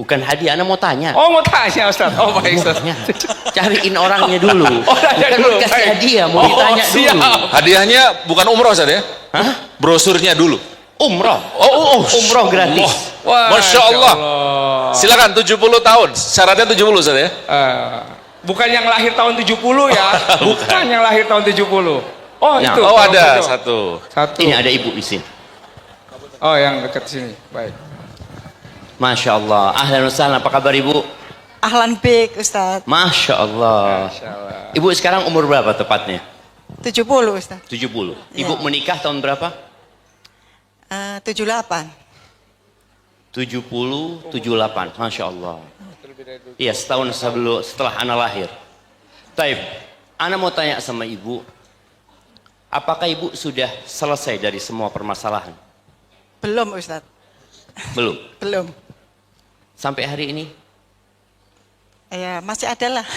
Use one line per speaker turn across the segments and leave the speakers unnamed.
Bukan hadiah, Anda mau tanya.
Oh mau tanya Ustaz. Oh baik Ustaz.
Cariin orangnya dulu. Bukan
dulu.
kasih
Baik.
hadiah, mau ditanya
siap.
dulu.
Hadiahnya bukan umroh Ustaz ya?
Hah?
Brosurnya dulu.
Umroh. Umroh gratis.
Wah,
Masya Allah. Silakan 70 tahun. Syaratnya 70 Ustaz ya?
Bukan yang lahir tahun 70 ya. Bukan yang lahir tahun 70. Oh
Nah,
itu.
Oh ada
itu.
satu.
Ini ada ibu di sini.
Oh yang dekat sini. Baik.
Masya Allah. Ahlan wa sahlan. Apa kabar ibu?
Ahlan bik Ustaz.
Masya Allah.
Masya Allah.
Ibu sekarang umur berapa tepatnya?
70 Ustaz.
70.
Ya.
Ibu menikah tahun berapa?
78.
70, 78. Masya Allah. Iya, setahun setelah anak lahir. Taib, anak mau tanya sama ibu, apakah ibu sudah selesai dari semua permasalahan?
Belum Ustaz.
Belum.
Belum.
Sampai hari ini
Ya masih ada lah.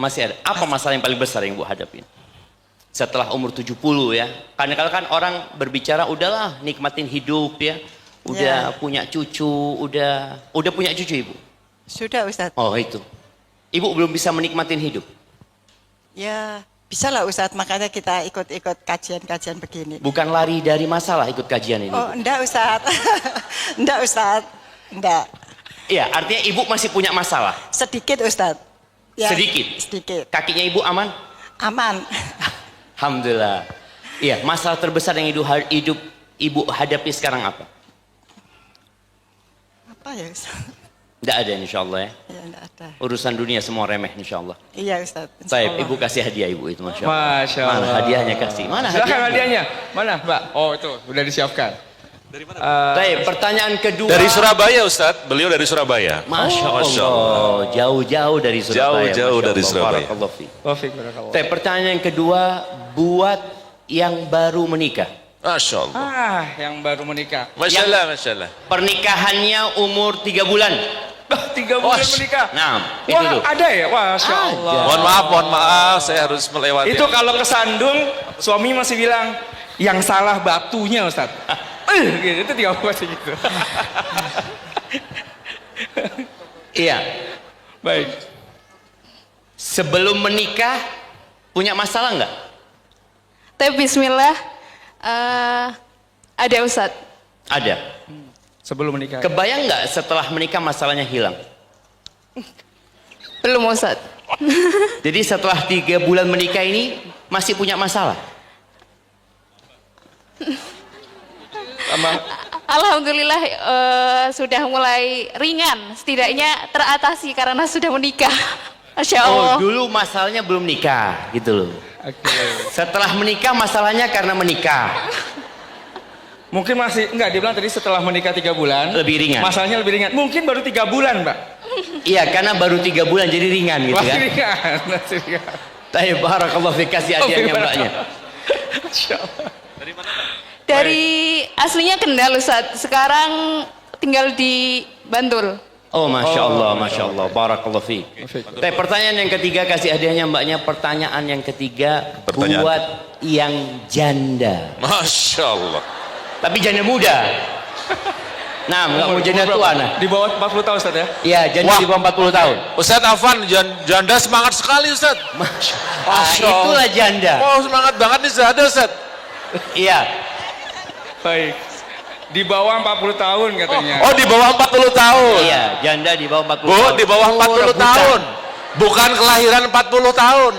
masih ada. Apa masalah yang paling besar yang ibu hadapin? Setelah umur 70 ya. Karena kan orang berbicara udahlah nikmatin hidup ya. Udah punya cucu, udah punya cucu ibu.
Sudah Ustaz.
Oh itu. Ibu belum bisa menikmatin hidup.
Ya bisa lah Ustaz. Makanya kita ikut-ikut kajian-kajian begini.
Bukan lari dari masalah ikut kajian ini.
Oh enggak Ustaz. Enggak Ustaz. Enggak.
Iya, artinya ibu masih punya masalah.
Sedikit Ustaz. Ya,
Sedikit.
Sedikit.
Kakinya ibu aman?
Aman.
Alhamdulillah. Iya, masalah terbesar yang ibu hadapi sekarang apa?
Apa ya Ustaz?
Tidak ada insya Allah ya.
Ya enggak ada.
Urusan dunia semua remeh insya Allah.
Iya Ustaz. Insya
Baik,
Allah.
ibu kasih hadiah ibu itu Masya Allah.
Masya Allah.
Mana hadiahnya kasih? Mana
Silakan
hadiahnya?
hadiahnya. Mana Mbak? Oh itu udah disiapkan.
Baik, pertanyaan kedua.
Dari Surabaya Ustaz, beliau dari Surabaya.
Masya
Masya
Allah. Jauh-jauh dari Surabaya.
Jauh-jauh
Masya
dari
Allah.
Surabaya.
Barakallahu fiik.
Taufik barakallah.
Baik, pertanyaan yang kedua, buat yang baru menikah.
Masya Allah.
Yang baru menikah.
Masya Allah, Masya Allah.
Pernikahannya umur 3 bulan.
3 bulan menikah.
Nah, itu
Wah
tuh.
ada ya? Masya Allah.
Mohon maaf, saya harus melewati.
Itu kalau kesandung, suami masih bilang, yang salah batunya Ustaz. Gitu, itu 3 bulan gitu.
Iya.
Baik.
Sebelum menikah punya masalah nggak?
Tapi bismillah, ada Ustadz.
Ada.
Sebelum menikah.
Kebayang nggak setelah menikah masalahnya hilang?
Belum Ustadz.
Jadi setelah 3 bulan menikah ini masih punya masalah?
Alhamdulillah sudah mulai ringan, setidaknya teratasi karena sudah menikah. Masya Allah.
Oh, dulu masalahnya belum nikah gitu loh.
Oke.
Setelah menikah masalahnya karena menikah.
Mungkin masih, enggak, dia bilang tadi setelah menikah 3 bulan.
Lebih ringan.
Masalahnya lebih ringan. Mungkin baru 3 bulan Mbak.
Iya, karena baru 3 bulan jadi ringan gitu
Masih
kan.
ringan. Masih ringan.
Tapi barakallahu fik, kasih hadiahnya mbaknya.
Masya Allah.
Dari aslinya Kendal Ustadz, sekarang tinggal di Bantul.
Oh, Masya Allah, Masya Allah, barakallahu fiik. Tapi pertanyaan yang ketiga, kasih hadiahnya mbaknya. Pertanyaan yang ketiga,
Pertanyaan.
buat yang janda.
Masya Allah.
Tapi janda muda. Nah, nggak mau janda tua nah.
Di bawah 40 tahun Ustaz ya?
Iya, janda
Wah.
di bawah 40 tahun.
Ustaz Afan, janda semangat sekali Ustaz.
Masya
Masya Allah.
itulah janda.
Oh semangat banget nih Zada Ustaz.
Iya.
Baik. Di bawah 40 tahun katanya.
Oh di bawah 40 tahun.
Iya, janda di bawah 40
Bu,
tahun.
di bawah 40
rebutan.
tahun. Bukan kelahiran 40 tahun.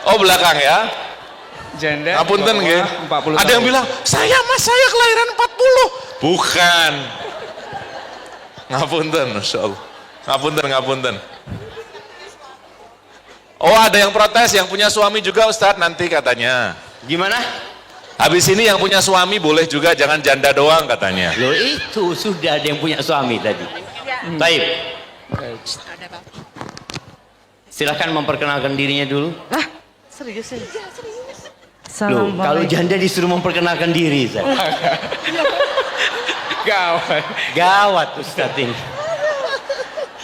Oh belakang ya.
Janda.
Ngapunten
di
nggih.
bawah 40
Ada yang
tahun.
bilang, "Saya Mas, saya kelahiran 40." Bukan. Ngapunten, Masya Allah. Ngapunten. Oh, ada yang protes, yang punya suami juga Ustadz nanti katanya.
Gimana?
Habis ini yang punya suami boleh juga, jangan janda doang katanya.
Loh itu sudah ada yang punya suami tadi. Baik. Silahkan memperkenalkan dirinya dulu.
Serius ya?
Loh, kalau janda disuruh memperkenalkan diri, Ustaz.
Gawat.
Gawat Ustaz ini.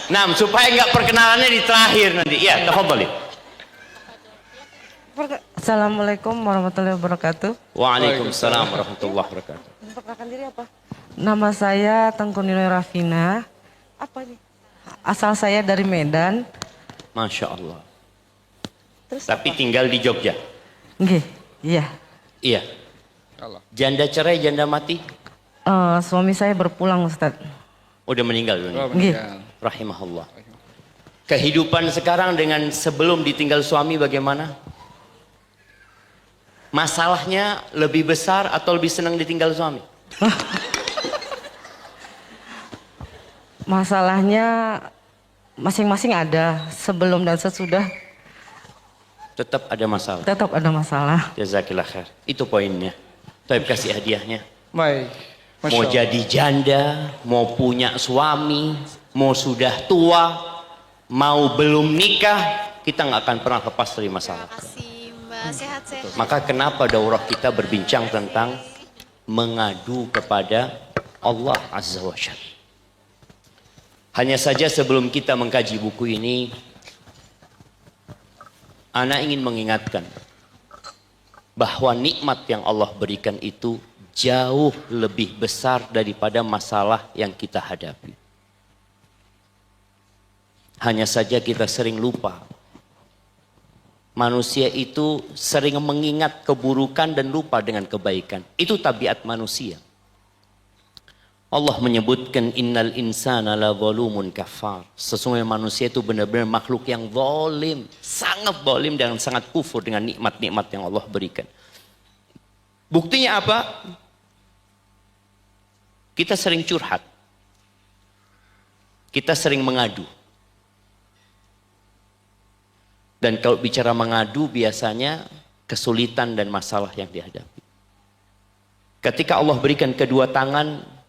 Nah, supaya nggak perkenalannya di terakhir nanti. Ya, tafadhali.
Assalamualaikum warahmatullahi wabarakatuh.
Waalaikumsalam warahmatullahi wabarakatuh.
Memperkenalkan diri apa? Nama saya Tengku Nilo Rafina. Apa nih? Asal saya dari Medan.
Masya Allah.
Terus
Tapi tinggal di Jogja.
Nggih, iya.
Iya.
Allah.
Janda cerai, janda mati.
Suami saya berpulang Ustaz.
Udah meninggal dunia.
Oh,
Nggih.
meninggal.
Rahimahullah. Kehidupan sekarang dengan sebelum ditinggal suami bagaimana? Masalahnya lebih besar atau lebih senang ditinggal suami?
Masalahnya masing-masing ada, sebelum dan sesudah
Tetap ada masalah.
tetap ada masalah.
Jazakillah khair. Itu poinnya. Tapi kasih hadiahnya.
Baik. Masya
Mau
Allah.
jadi janda, mau punya suami, mau sudah tua, mau belum nikah, kita nggak akan pernah lepas dari masalah.
Kasih Mbak, sehat-sehat.
Maka kenapa daurah kita berbincang tentang mengadu kepada Allah Azza wa Jalla. Hanya saja sebelum kita mengkaji buku ini, ana ingin mengingatkan bahwa nikmat yang Allah berikan itu jauh lebih besar daripada masalah yang kita hadapi. Hanya saja kita sering lupa. Manusia itu sering mengingat keburukan dan lupa dengan kebaikan. Itu tabiat manusia. Allah menyebutkan innal insana la zalumun kafar. Sesungguhnya manusia itu benar-benar makhluk yang zalim, sangat zalim dan sangat kufur dengan nikmat-nikmat yang Allah berikan. Buktinya apa? Kita sering curhat. Kita sering mengadu. Dan kalau bicara mengadu biasanya kesulitan dan masalah yang dihadapi. Ketika Allah berikan kedua tangan,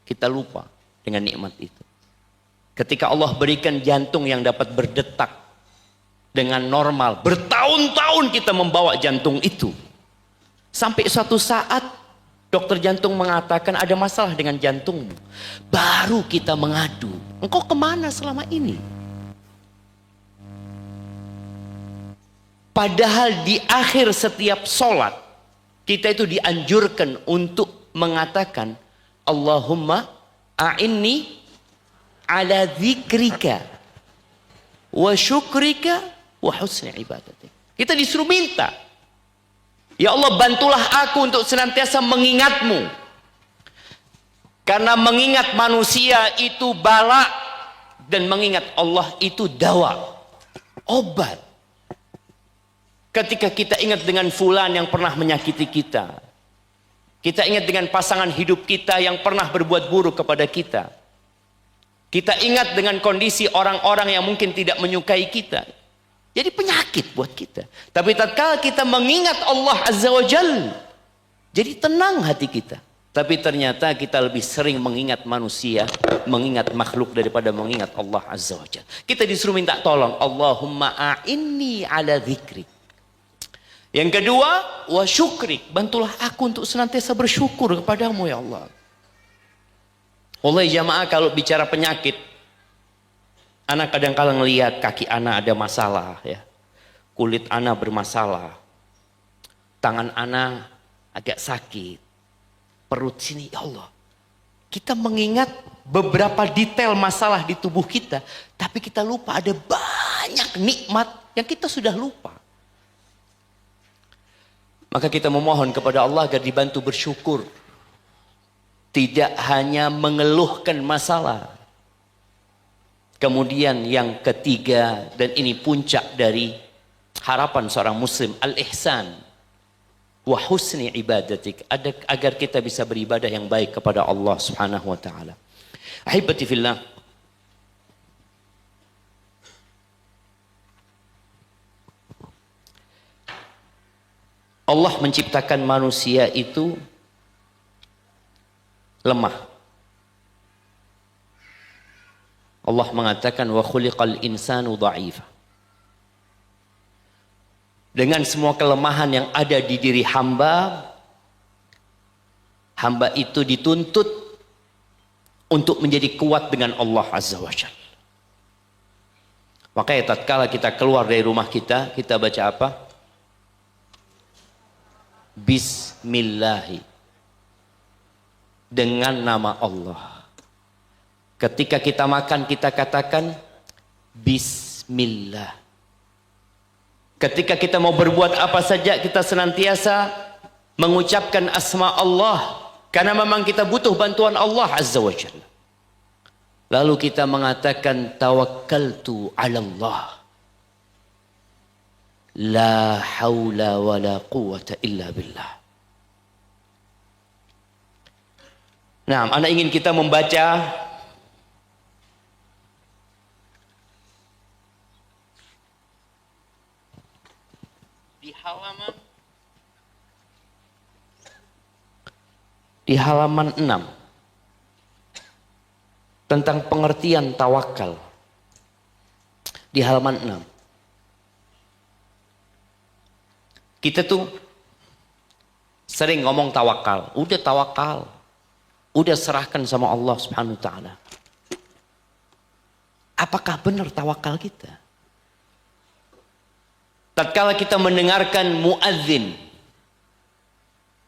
kita lupa dengan nikmat itu. Ketika Allah berikan jantung yang dapat berdetak dengan normal, bertahun-tahun kita membawa jantung itu. Sampai suatu saat dokter jantung mengatakan ada masalah dengan jantungmu. Baru kita mengadu. Engkau kemana selama ini? Padahal di akhir setiap sholat, kita itu dianjurkan untuk mengatakan, Allahumma a'inni ala dzikrika wa syukrika wa husni ibadatik. Kita disuruh minta, ya Allah bantulah aku untuk senantiasa mengingatmu. Karena mengingat manusia itu bala dan mengingat Allah itu dawa, obat. Ketika kita ingat dengan fulan yang pernah menyakiti kita, kita ingat dengan pasangan hidup kita yang pernah berbuat buruk kepada kita, kita ingat dengan kondisi orang-orang yang mungkin tidak menyukai kita, jadi penyakit buat kita. Tapi tatkala kita mengingat Allah Azza wa Jalla, jadi tenang hati kita. Tapi ternyata kita lebih sering mengingat manusia, mengingat makhluk daripada mengingat Allah Azza wa Jalla. Kita disuruh minta tolong, Allahumma a'inni ala dzikrik. Yang kedua, wa syukrik, bantulah aku untuk senantiasa bersyukur kepadamu ya Allah. Oleh jamaah, kalau bicara penyakit, anak kadang-kadang ngelihat kaki anak ada masalah ya. Kulit anak bermasalah. Tangan anak agak sakit. Perut sini, ya Allah. Kita mengingat beberapa detail masalah di tubuh kita, tapi kita lupa ada banyak nikmat yang kita sudah lupa. Maka kita memohon kepada Allah agar dibantu bersyukur. Tidak hanya mengeluhkan masalah. Kemudian yang ketiga, dan ini puncak dari harapan seorang muslim, al-ihsan wa husni ibadatik, agar kita bisa beribadah yang baik kepada Allah Subhanahu wa taala. Ahibati fillah, Allah menciptakan manusia itu lemah. Allah mengatakan wa khuliqal insanu dha'ifa. Dengan semua kelemahan yang ada di diri hamba, hamba itu dituntut untuk menjadi kuat dengan Allah Azza wa Jalla. Makanya tatkala kita keluar dari rumah kita baca apa? Bismillahi, dengan nama Allah. Ketika kita makan kita katakan Bismillah. Ketika kita mau berbuat apa saja kita senantiasa mengucapkan asma Allah. Karena memang kita butuh bantuan Allah Azza wa Jalla. Lalu kita mengatakan tawakkaltu ala Allah. La haula wa la quwata illa billah. Nah, anak ingin kita membaca di halaman 6 tentang pengertian tawakal. Di halaman 6. Kita tuh sering ngomong tawakal. Udah tawakal. Udah serahkan sama Allah Subhanahu wa taala. Apakah benar tawakal kita? Tatkala kita mendengarkan muadzin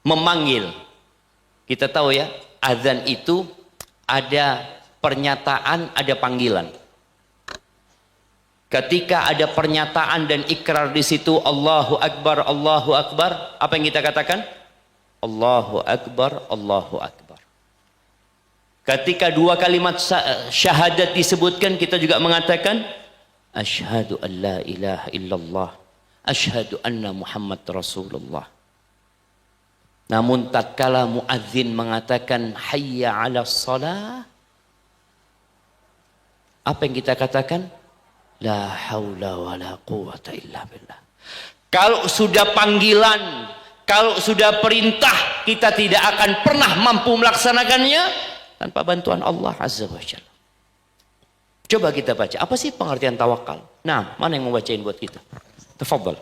memanggil, kita tahu ya, azan itu ada pernyataan, ada panggilan. Ketika ada pernyataan dan ikrar di situ, Allahu Akbar, Allahu Akbar, apa yang kita katakan? Allahu Akbar, Allahu Akbar. Ketika dua kalimat syahadat disebutkan, kita juga mengatakan Asyhadu an la ilaha illallah, Asyhadu anna Muhammad Rasulullah. Namun tatkala muadzin mengatakan hayya 'alas shalah, apa yang kita katakan? La haula wala quwata illa billah. Kalau sudah panggilan, kalau sudah perintah, kita tidak akan pernah mampu melaksanakannya tanpa bantuan Allah Azza wa Jalla. Coba kita baca, apa sih pengertian tawakal? Nah, mana yang mau bacain buat kita? Tafadhal.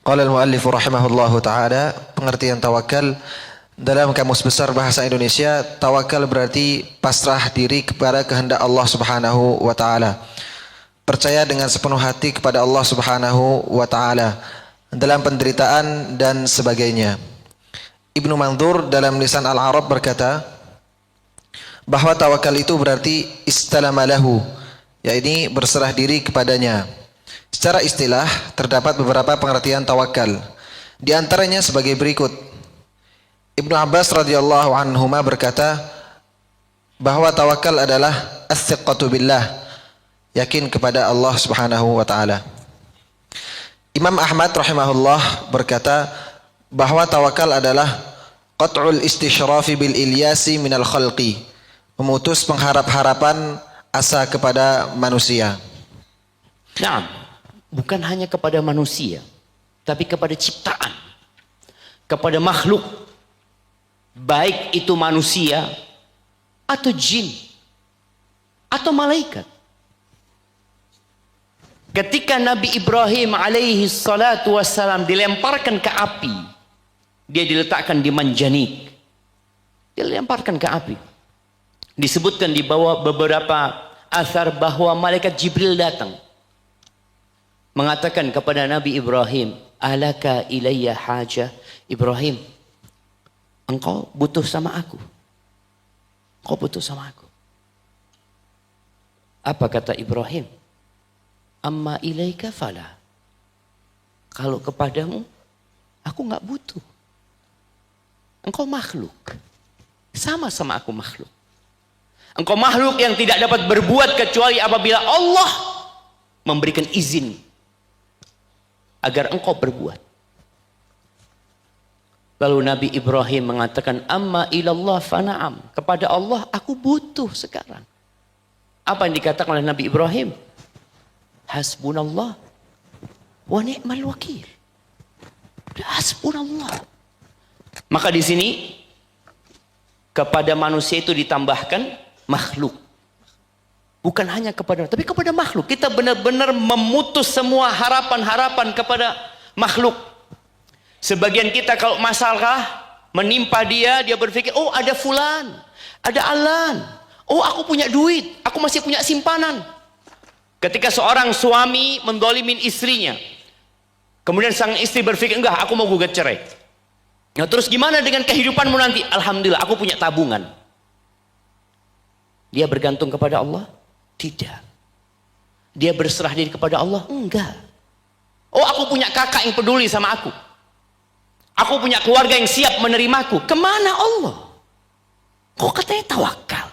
Qala al-muallif rahimahullahu taala, pengertian tawakal dalam Kamus Besar Bahasa Indonesia, tawakal berarti pasrah diri kepada kehendak Allah Subhanahu wa taala. Percaya dengan sepenuh hati kepada Allah Subhanahu wa taala dalam penderitaan dan sebagainya. Ibnu Mandzur dalam Lisan Al-Arab berkata bahwa tawakal itu berarti istalama lahu, yaitu berserah diri kepadanya. Secara istilah terdapat beberapa pengertian tawakal. Di antaranya sebagai berikut. Ibnu Abbas radhiyallahu anhuma berkata bahwa tawakal adalah as-siqatu billah, yakin kepada Allah Subhanahu wa taala. Imam Ahmad rahimahullah berkata bahwa tawakal adalah qat'ul istisyrafi bil ilyasi minal khalqi, memutus pengharap-harapan asa kepada manusia.
Nah, bukan hanya kepada manusia, tapi kepada ciptaan, kepada makhluk, baik itu manusia atau jin atau malaikat. Ketika Nabi Ibrahim alaihi salatu wassalam dilemparkan ke api, dia diletakkan di manjanik, dilemparkan ke api. Disebutkan di bawah beberapa asar bahwa malaikat Jibril datang mengatakan kepada Nabi Ibrahim, alaka ilayya haja? Ibrahim, engkau butuh sama aku. Engkau butuh sama aku. Apa kata Ibrahim? Amma ilaika fala. Kalau kepadamu, aku nggak butuh. Engkau makhluk. Sama-sama aku makhluk. Engkau makhluk yang tidak dapat berbuat kecuali apabila Allah memberikan izin agar engkau berbuat. Lalu Nabi Ibrahim mengatakan, amma ilallah fana'am. Kepada Allah aku butuh sekarang. Apa yang dikatakan oleh Nabi Ibrahim? Hasbunallah wa ni'mal wakil. Hasbunallah. Maka di sini kepada manusia itu ditambahkan makhluk. Bukan hanya kepada, tapi kepada makhluk. Kita benar-benar memutus semua harapan-harapan kepada makhluk. Sebagian kita kalau masalah menimpa dia, dia berpikir, oh ada fulan, ada alan, oh aku punya duit, aku masih punya simpanan. Ketika seorang suami mendolimin istrinya, kemudian sang istri berpikir, enggak, aku mau gugat cerai. Nah terus gimana dengan kehidupanmu nanti? Alhamdulillah aku punya tabungan. Dia bergantung kepada Allah? Tidak. Dia berserah diri kepada Allah? Enggak. Oh, aku punya kakak yang peduli sama aku. Aku punya keluarga yang siap menerimaku. Kemana Allah? Kok katanya tawakal?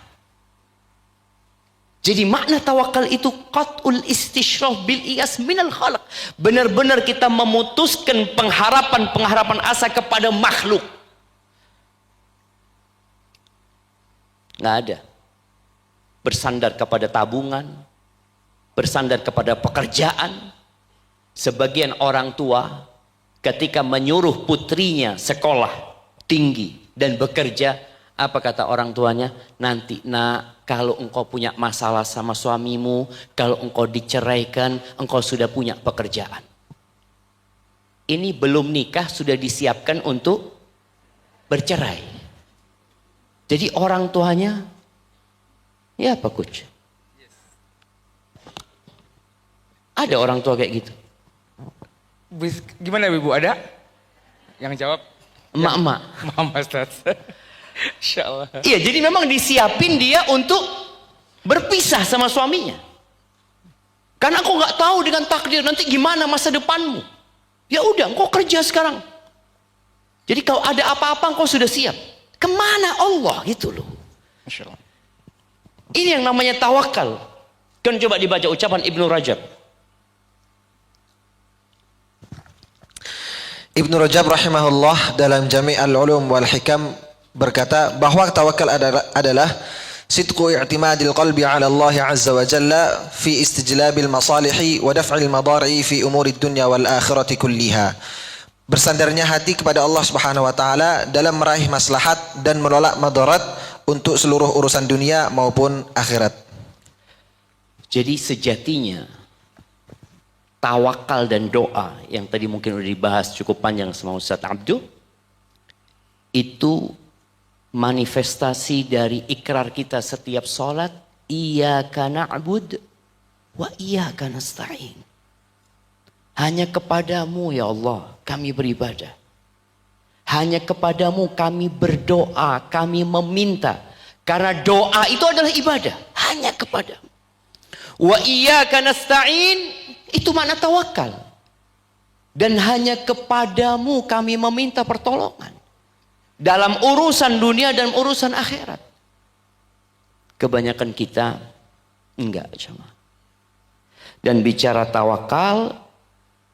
Jadi makna tawakal itu qat'ul istishraf bil iyas minal khalaq. Benar-benar kita memutuskan pengharapan asa kepada makhluk. Nggak ada. Bersandar kepada tabungan, bersandar kepada pekerjaan. Sebagian orang tua ketika menyuruh putrinya sekolah tinggi dan bekerja, apa kata orang tuanya? Nanti nak, kalau engkau punya masalah sama suamimu, kalau engkau diceraikan, engkau sudah punya pekerjaan. Ini belum nikah sudah disiapkan untuk bercerai. Jadi orang tuanya, ya apa coach? Ada orang tua kayak gitu.
Gimana Ibu, ada? Yang jawab?
Emak-emak.
Mama Ustaz. Insya Allah.
Iya, jadi memang disiapin dia untuk berpisah sama suaminya. Karena aku nggak tahu dengan takdir nanti gimana masa depanmu. Ya udah, engkau kerja sekarang. Jadi kalau ada apa-apa engkau sudah siap. Kemana Allah gitu loh.
Masya Allah.
Ini yang namanya tawakal. Kan coba dibaca ucapan Ibnu Rajab.
Ibnu Rajab rahimahullah dalam Jami' al-Ulum wal Hikam berkata bahwa tawakal adalah sidqu i'timadil qalbi 'ala Allah 'azza wa jalla fi istijlabil masalihi wa daf'il madari'i fi umurid dunya wal akhirati kulliha. Bersandarnya hati kepada Allah Subhanahu wa taala dalam meraih maslahat dan menolak madarat untuk seluruh urusan dunia maupun akhirat.
Jadi sejatinya tawakal dan doa yang tadi mungkin udah dibahas cukup panjang sama Ustaz Abdul, itu manifestasi dari ikrar kita setiap sholat, iyyaka na'bud wa iyyaka nasta'in. Hanya kepadamu ya Allah kami beribadah. Hanya kepadamu kami berdoa, kami meminta. Karena doa itu adalah ibadah. Hanya kepadamu. Wa iyyaka nasta'in, itu makna tawakal. Dan hanya kepadamu kami meminta pertolongan. Dalam urusan dunia dan urusan akhirat. Kebanyakan kita enggak sama. Dan bicara tawakal,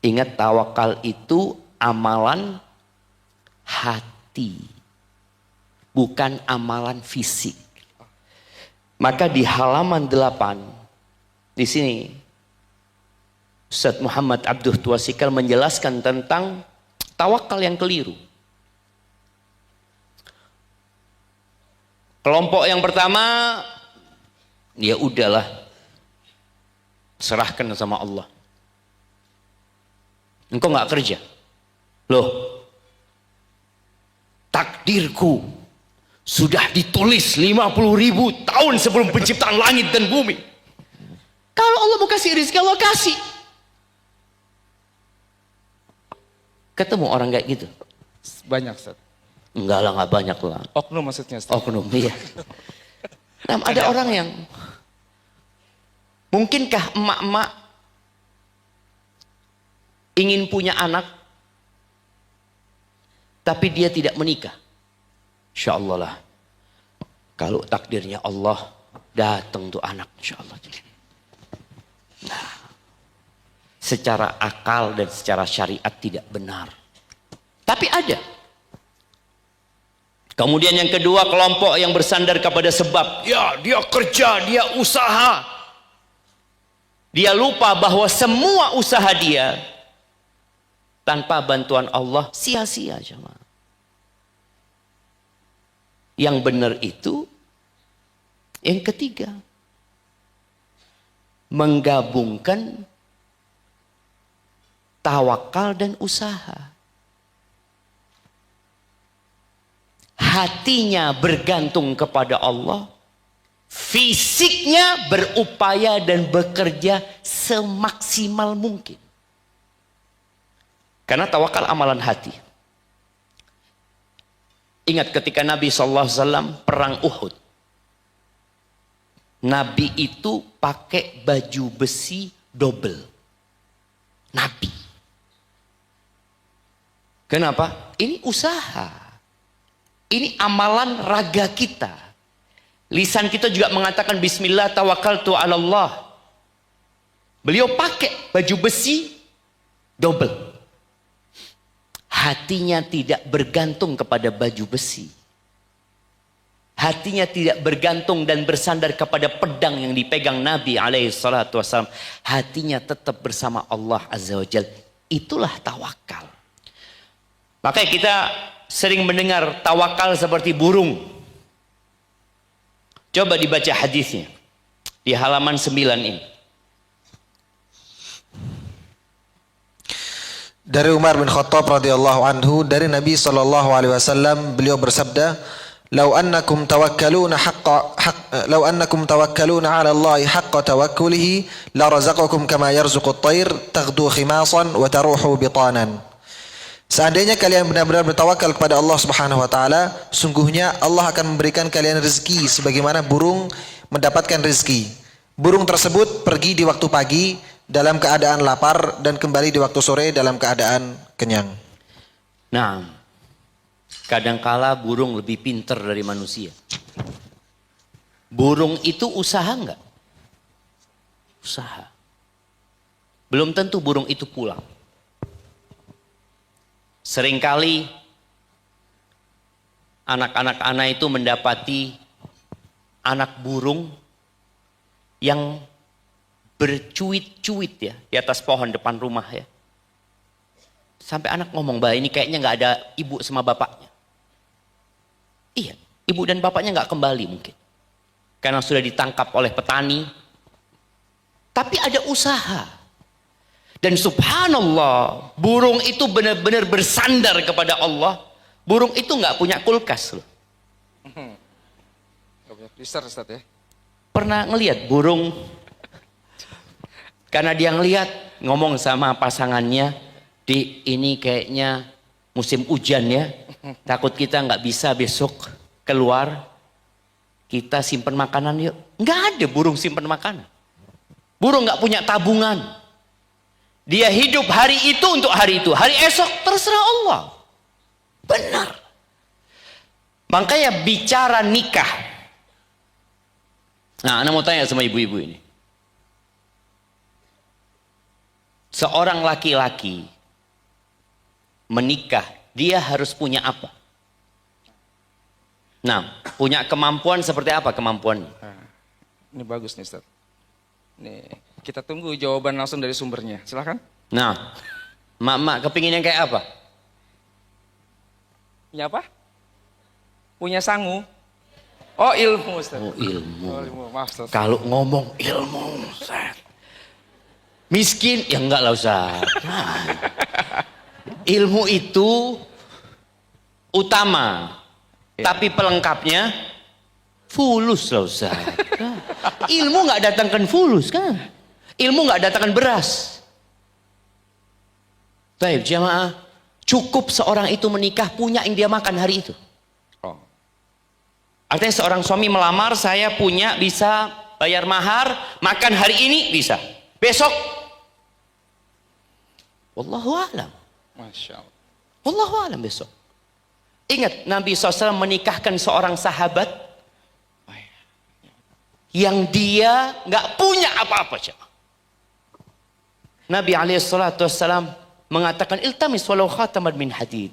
ingat tawakal itu amalan hati, bukan amalan fisik. Maka di halaman 8 di sini Ustaz Muhammad Abduh Tuasikal menjelaskan tentang tawakal yang keliru. Kelompok yang pertama, ya udahlah, serahkan sama Allah. Engkau nggak kerja, loh, takdirku sudah ditulis 50.000 tahun sebelum penciptaan langit dan bumi. Kalau Allah mau kasih rezeki, Allah kasih. Ketemu orang kayak gitu?
Banyak Ustaz.
Enggak lah, nggak banyak lah.
Oknum maksudnya Ustaz.
Oknum, iya. Nah, ada orang yang mungkinkah emak-emak ingin punya anak tapi dia tidak menikah? Insya Allah lah, kalau takdirnya Allah datang tuh anak, insya Allah. Nah, secara akal dan secara syariat tidak benar, tapi ada. Kemudian yang kedua, kelompok yang bersandar kepada sebab. Ya, dia kerja, dia usaha. Dia lupa bahwa semua usaha dia tanpa bantuan Allah sia-sia. Yang benar itu yang ketiga, menggabungkan tawakal dan usaha. Hatinya bergantung kepada Allah, fisiknya berupaya dan bekerja semaksimal mungkin. Karena tawakal amalan hati. Ingat ketika Nabi SAW perang Uhud, Nabi itu pakai baju besi double. Nabi. Kenapa? Ini usaha. Ini amalan raga kita. Lisan kita juga mengatakan bismillah tawakkaltu 'ala Allah. Beliau pakai baju besi double. Hatinya tidak bergantung kepada baju besi. Hatinya tidak bergantung dan bersandar kepada pedang yang dipegang Nabi SAW. Hatinya tetap bersama Allah Azza wa Jalla. Itulah tawakal. Makanya kita sering mendengar tawakal seperti burung. Coba dibaca hadisnya di halaman 9 ini.
Dari Umar bin Khattab radhiyallahu anhu, dari Nabi sallallahu alaihi wasallam, beliau bersabda, "Lau annakum tawakkaluna 'ala Allah haqqa tawakkulihi la razaqakum kama yarzuqut tayr taghdu khimasan wa taruhu bitanan." Seandainya kalian benar-benar bertawakal kepada Allah Subhanahu wa taala, sungguhnya Allah akan memberikan kalian rezeki sebagaimana burung mendapatkan rezeki. Burung tersebut pergi di waktu pagi dalam keadaan lapar dan kembali di waktu sore dalam keadaan kenyang.
Nah, kadangkala burung lebih pintar dari manusia. Burung itu usaha enggak? Usaha. Belum tentu burung itu pulang. Seringkali anak-anak anak itu mendapati anak burung yang bercuit-cuit ya di atas pohon depan rumah ya. Sampai anak ngomong, "Bah, ini kayaknya nggak ada ibu sama bapaknya." Iya, ibu dan bapaknya nggak kembali mungkin. Karena sudah ditangkap oleh petani. Tapi ada usaha. Dan subhanallah, burung itu benar-benar bersandar kepada Allah. Burung itu nggak punya kulkas loh.
Gak punya freezer Ustaz ya.
Pernah ngelihat burung? Karena dia ngelihat, ngomong sama pasangannya, "Di ini kayaknya musim hujan ya. Takut kita nggak bisa besok keluar. Kita simpen makanan yuk." Nggak ada burung simpen makanan. Burung nggak punya tabungan. Dia hidup hari itu untuk hari itu. Hari esok terserah Allah. Benar. Makanya bicara nikah. Nah, Anda mau tanya sama ibu-ibu ini. Seorang laki-laki menikah, dia harus punya apa? Nah, punya kemampuan seperti apa kemampuannya?
Ini bagus nih Ustaz. Nih, kita tunggu jawaban langsung dari sumbernya. Silakan.
Nah, mak kepingin yang kayak apa?
Punya apa? Punya sangu. Oh, ilmu Ustaz.
Oh, ilmu.
Oh, ilmu. Maaf Ustaz.
Kalau ngomong ilmu, Ustaz. Miskin, ya enggak lah Ustaz. Nah, ilmu itu utama. Tapi pelengkapnya fulus lah Ustaz. Nah, ilmu nggak datangkan fulus kan? Ilmu nggak datangkan beras. Baik jamaah, cukup seorang itu menikah punya yang dia makan hari itu.
Oh.
Artinya seorang suami melamar, saya punya bisa bayar mahar, makan hari ini bisa. Besok, wallahu a'lam.
Masya Allah.
Wallahu a'lam besok. Ingat Nabi SAW menikahkan seorang sahabat yang dia nggak punya apa-apa. Nabi SAW mengatakan iltamis walau khataman min hadid.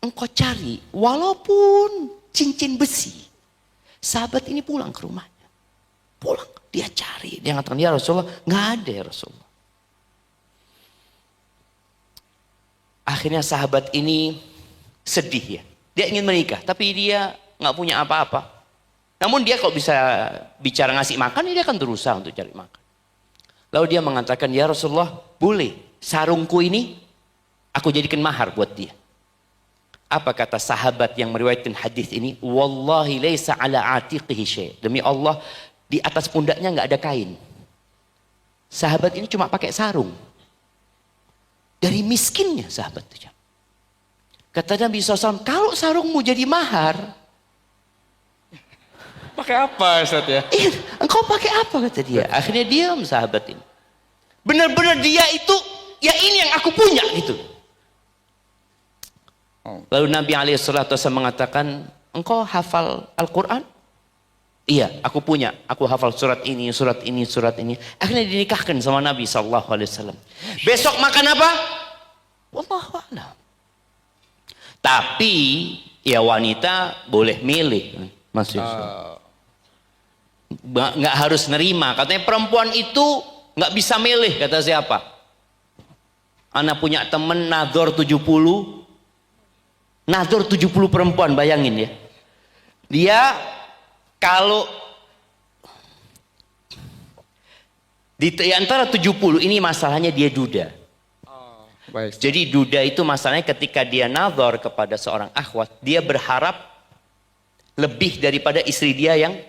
Engkau cari walaupun cincin besi. Sahabat ini pulang ke rumahnya. Pulang, dia cari. Dia mengatakan, "Ya Rasulullah, nggak ada ya Rasulullah." Akhirnya sahabat ini sedih ya. Dia ingin menikah, tapi dia nggak punya apa-apa. Namun dia kalau bisa bicara ngasih makan, dia akan berusaha untuk cari makan. Lalu dia mengatakan, "Ya Rasulullah, boleh sarungku ini aku jadikan mahar buat dia." Apa kata sahabat yang meriwayatkan hadis ini? "Wallahi laisa ala atiqihi syai'." Demi Allah, di atas pundaknya nggak ada kain. Sahabat ini cuma pakai sarung. Dari miskinnya sahabat itu. Kata Nabi SAW, kalau sarungmu jadi mahar,
Pakai apa Ustaz ya?
engkau engkau pakai apa kata dia. Akhirnya diam sahabat ini. Benar-benar dia itu, ya ini yang aku punya gitu. Lalu Nabi SAW mengatakan, engkau hafal Al-Quran? Iya, aku punya. Aku hafal surat ini, surat ini, surat ini. Akhirnya dinikahkan sama Nabi SAW. Besok makan apa? Wallahu a'lam. Tapi ya wanita boleh milih, Mas Yusuf. Nggak harus nerima. Katanya perempuan itu nggak bisa milih. Kata siapa? Anak punya temen nador 70. Nador 70 perempuan, bayangin ya. Dia kalau di antara 70 ini masalahnya dia duda.
Baik.
Jadi duda itu masalahnya ketika dia nazar kepada seorang akhwat, dia berharap lebih daripada istri dia yang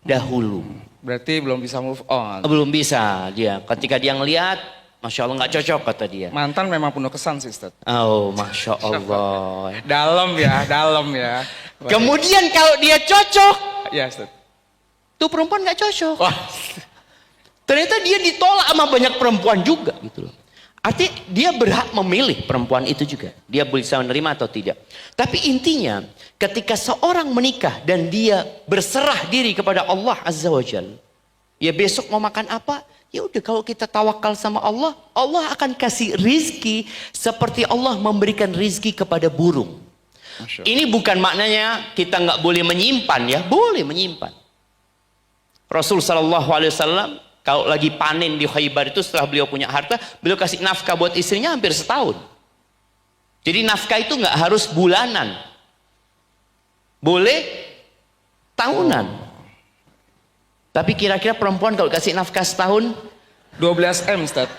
dahulu.
Berarti belum bisa move on.
Belum bisa dia. Ketika dia ngelihat, Masya Allah nggak cocok kata dia.
Mantan memang penuh kesan sih Ustaz.
Oh Masya Allah.
Dalam ya.
Kemudian kalau dia cocok,
Ya Ustaz.
tuh perempuan nggak cocok.
Wah.
Ternyata dia ditolak sama banyak perempuan juga gitu loh. Artinya dia berhak memilih perempuan itu juga. Dia bisa menerima atau tidak. Tapi intinya ketika seorang menikah dan dia berserah diri kepada Allah Azza wa Jalla. Ya besok mau makan apa? Ya udah kalau kita tawakal sama Allah, Allah akan kasih rizki seperti Allah memberikan rizki kepada burung. Ini bukan maknanya kita nggak boleh menyimpan ya, boleh menyimpan. Rasul Shallallahu Alaihi Wasallam kalau lagi panen di Khaybar itu setelah beliau punya harta, beliau kasih nafkah buat istrinya hampir setahun. Jadi nafkah itu nggak harus bulanan, boleh tahunan. Tapi kira-kira perempuan kalau kasih nafkah setahun
12 M Ustaz.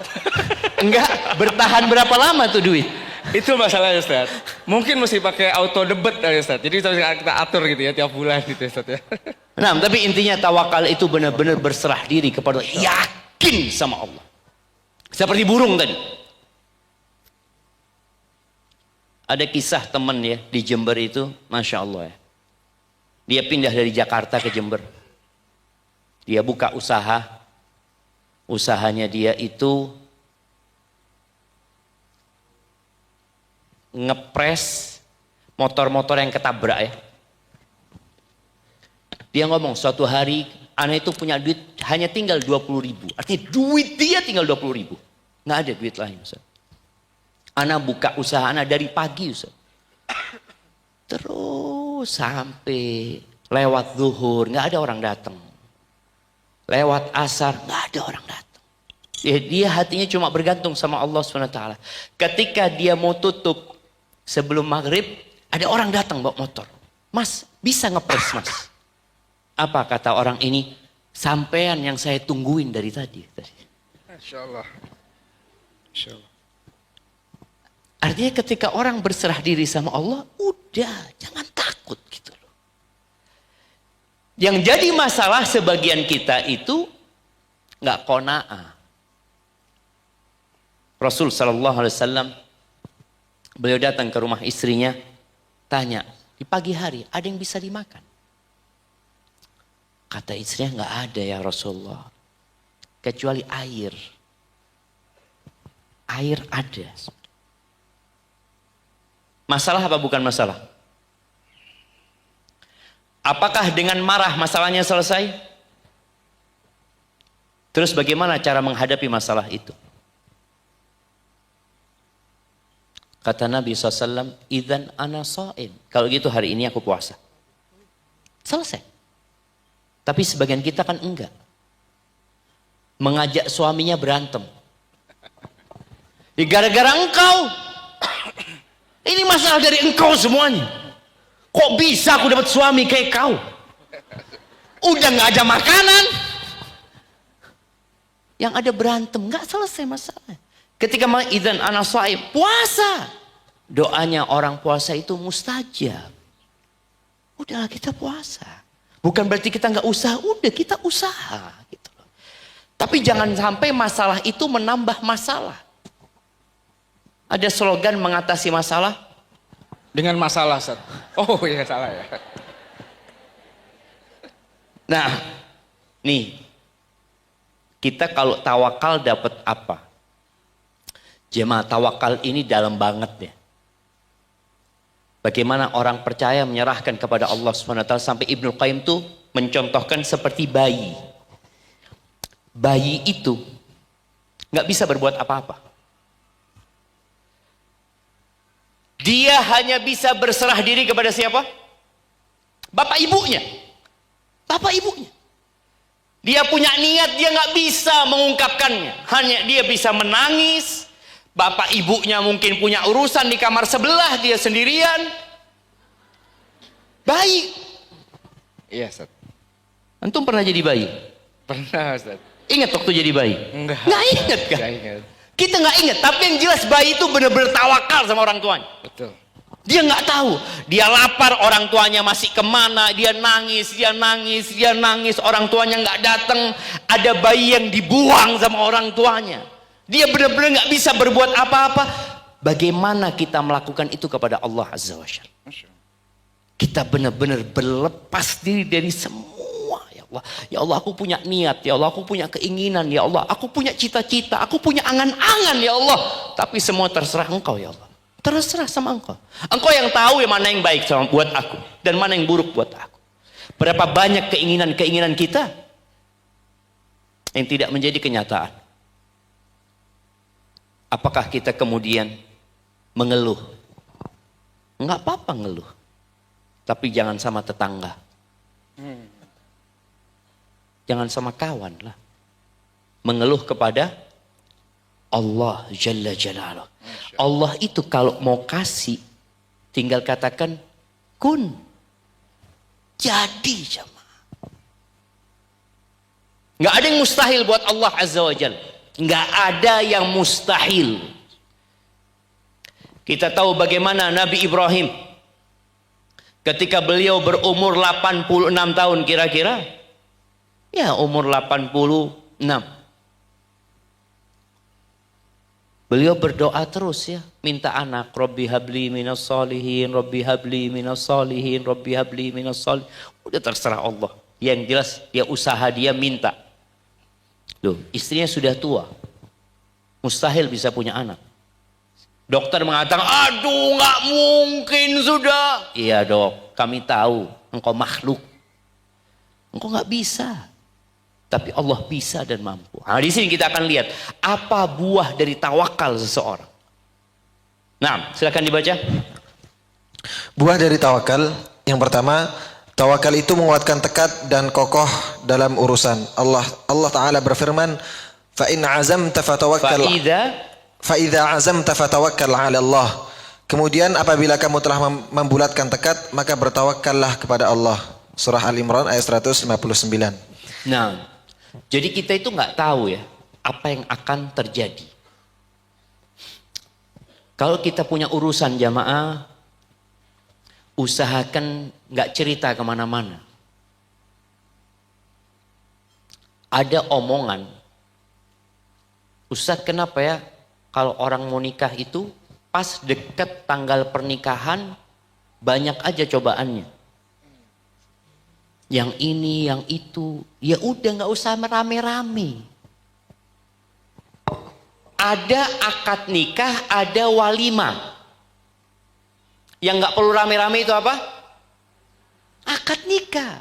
enggak bertahan berapa lama tuh duit?
Itu masalahnya Ustaz. Mungkin mesti pakai auto debit kali Ustaz. Jadi kita atur gitu ya tiap bulan gitu Ustaz ya.
Nah, tapi intinya tawakal itu benar-benar berserah diri kepada Allah, yakin sama Allah. Seperti burung tadi. Ada kisah teman ya di Jember itu, Masya Allah ya. Dia pindah dari Jakarta ke Jember. Dia buka usaha. Usahanya dia itu ngepres motor-motor yang ketabrak ya. Dia ngomong suatu hari anak itu punya duit hanya tinggal 20.000. Artinya duit dia tinggal 20.000. Nggak ada duit lain Ustaz. Anak buka usaha anak dari pagi Ustaz. Terus sampai lewat zuhur nggak ada orang datang. Lewat asar nggak ada orang datang. Dia hatinya cuma bergantung sama Allah SWT. Ketika dia mau tutup sebelum maghrib, ada orang datang bawa motor. Mas, bisa ngepres mas? Apa kata orang ini? Sampean yang saya tungguin dari tadi.
Masya Allah. Masya Allah.
Artinya ketika orang berserah diri sama Allah, udah jangan takut gitu loh. Yang jadi masalah sebagian kita itu nggak qanaah. Rasul Shallallahu Alaihi Wasallam beliau datang ke rumah istrinya, tanya di pagi hari ada yang bisa dimakan? Kata istrinya nggak ada ya Rasulullah, kecuali air. Air ada. Masalah apa bukan masalah? Apakah dengan marah masalahnya selesai? Terus bagaimana cara menghadapi masalah itu? Kata Nabi SAW, idzan ana shaim. Kalau gitu hari ini aku puasa. Selesai. Tapi sebagian kita kan enggak. Mengajak suaminya berantem. Gara-gara engkau. Ini masalah dari engkau semuanya. Kok bisa aku dapat suami kayak kau? Udah nggak ada makanan. Yang ada berantem, nggak selesai masalah. Ketika idzan ana shaim, puasa. Doanya orang puasa itu mustajab. Udahlah kita puasa. Bukan berarti kita nggak usaha, udah kita usaha gitu loh. Tapi jangan sampai masalah itu menambah masalah. Ada slogan mengatasi masalah
dengan masalah Ustaz. Oh iya salah ya.
Nah, Nih, kita kalau tawakal dapat apa? Jemaah, tawakal ini dalam banget ya. Bagaimana orang percaya menyerahkan kepada Allah SWT sampai Ibnu Qayyim tuh mencontohkan seperti bayi. Bayi itu nggak bisa berbuat apa-apa. Dia hanya bisa berserah diri kepada siapa? Bapak ibunya. Bapak ibunya. Dia punya niat, dia nggak bisa mengungkapkannya. Hanya dia bisa menangis. Bapak ibunya mungkin punya urusan di kamar sebelah, dia sendirian. Bayi.
Iya, Ustaz.
Antum pernah jadi bayi?
Pernah, Ustaz.
Ingat waktu jadi bayi?
Enggak.
Nggak ingat kan?
Nggak ingat.
Kita nggak ingat, tapi yang jelas bayi itu benar-benar tawakal sama orang tuanya.
Betul.
Dia nggak tahu, dia lapar, orang tuanya masih kemana, dia nangis, dia nangis, dia nangis, orang tuanya nggak datang, ada bayi yang dibuang sama orang tuanya. Dia benar-benar nggak bisa berbuat apa-apa. Bagaimana kita melakukan itu kepada Allah Azza wa Jalla? Kita benar-benar berlepas diri dari semua. Ya Allah, aku punya niat, ya Allah, aku punya keinginan, ya Allah, aku punya cita-cita, aku punya angan-angan, ya Allah. Tapi semua terserah Engkau, ya Allah. Terserah sama Engkau. Engkau yang tahu yang mana yang baik sama buat aku dan mana yang buruk buat aku. Berapa banyak keinginan-keinginan kita yang tidak menjadi kenyataan. Apakah kita kemudian mengeluh? Enggak apa-apa ngeluh. Tapi jangan sama tetangga. Jangan sama kawan lah. Mengeluh kepada Allah Jalla Jalaluh. Allah itu kalau mau kasih, tinggal katakan kun. Jadi jemaah. Nggak ada yang mustahil buat Allah Azza wa Jalla. Nggak ada yang mustahil. Kita tahu bagaimana Nabi Ibrahim ketika beliau berumur 86 tahun kira-kira. Ya, umur 86. Beliau berdoa terus ya, minta anak. Rabbi habli minas solihin, Rabbi habli minas solihin, Rabbi habli minas solihin. Udah terserah Allah. Yang jelas dia usaha, dia minta. Loh, istrinya sudah tua. Mustahil bisa punya anak. Dokter mengatakan, aduh nggak mungkin sudah. Iya dok, kami tahu engkau makhluk. Engkau nggak bisa. Tapi Allah bisa dan mampu. Nah, di sini kita akan lihat apa buah dari tawakal seseorang. Nah, silakan dibaca.
Buah dari tawakal, yang pertama, tawakal itu menguatkan tekad dan kokoh dalam urusan. Allah Ta'ala berfirman, fa in azamta fatawakkal. Fa idza azamta fatawakkal 'ala Allah. Kemudian apabila kamu telah membulatkan tekad, maka bertawakkallah kepada Allah. Surah Al-Imran ayat 159.
Nah, jadi kita itu nggak tahu ya apa yang akan terjadi. Kalau kita punya urusan jamaah, usahakan nggak cerita kemana-mana. Ada omongan, Ustadz kenapa ya kalau orang mau nikah itu pas deket tanggal pernikahan banyak aja cobaannya. Yang ini, yang itu, ya udah nggak usah merame-rame. Ada akad nikah, ada walimah. Yang nggak perlu rame-rame itu apa? Akad nikah.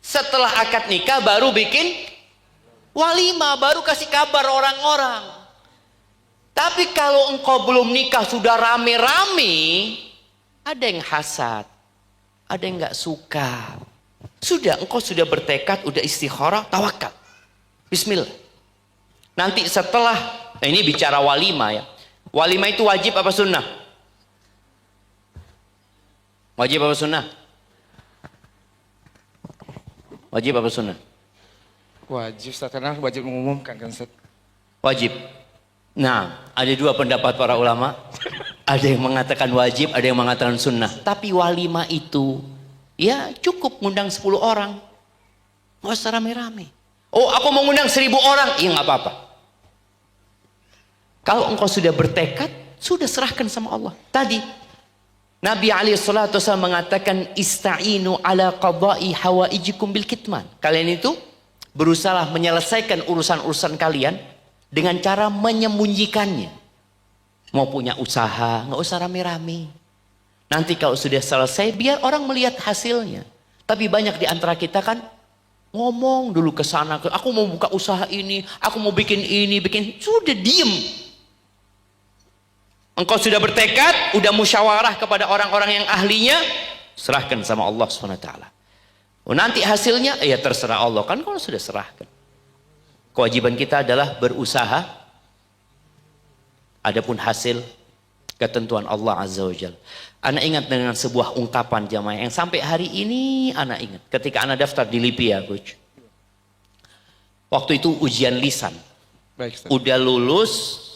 Setelah akad nikah baru bikin walimah, baru kasih kabar orang-orang. Tapi kalau engkau belum nikah sudah rame-rame, ada yang hasad. Ada yang nggak suka. Sudah, engkau sudah bertekad, udah istikharah, tawakal. Bismillah. Nanti setelah, nah ini bicara walimah ya. Walimah itu wajib apa sunnah? Wajib apa sunnah? Wajib apa sunnah?
Wajib, Ustaz. Karena wajib mengumumkan kan, Ustaz.
Wajib. Nah, ada dua pendapat para ulama. Ada yang mengatakan wajib, ada yang mengatakan sunnah. Tapi walimah itu, ya cukup ngundang 10 orang. Nggak usah rame-rame. Oh, aku mau ngundang 1000 orang. Iya nggak apa-apa. Kalau engkau sudah bertekad, sudah serahkan sama Allah. Tadi, Nabi SAW mengatakan ista'inu ala qada'i hawaijikum bil kitman. Kalian itu berusaha menyelesaikan urusan-urusan kalian dengan cara menyembunyikannya. Mau punya usaha, nggak usah rame-rame. Nanti kalau sudah selesai, biar orang melihat hasilnya. Tapi banyak di antara kita kan ngomong dulu ke sana, aku mau buka usaha ini, aku mau bikin ini, bikin, sudah diem. Engkau sudah bertekad, udah musyawarah kepada orang-orang yang ahlinya, serahkan sama Allah SWT. Oh, nanti hasilnya, ya terserah Allah. Kan kalau sudah serahkan. Kewajiban kita adalah berusaha, adapun hasil, ketentuan Allah Azza wa Jalla. Anak ingat dengan sebuah ungkapan jamaah yang sampai hari ini anak ingat. Ketika anak daftar di Libya, Coach. Waktu itu ujian lisan.
Baik, Ustaz.
Udah lulus,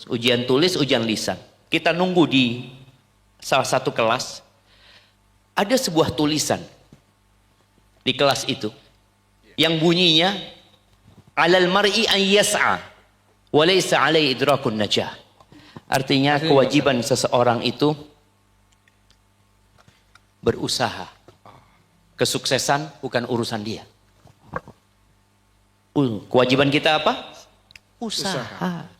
ujian tulis, ujian lisan. Kita nunggu di salah satu kelas. Ada sebuah tulisan di kelas itu yang bunyinya alal mar'i an yas'a wa laysa alai idrakun najah. Artinya kewajiban seseorang itu berusaha. Kesuksesan bukan urusan dia. Kewajiban kita apa? Usaha.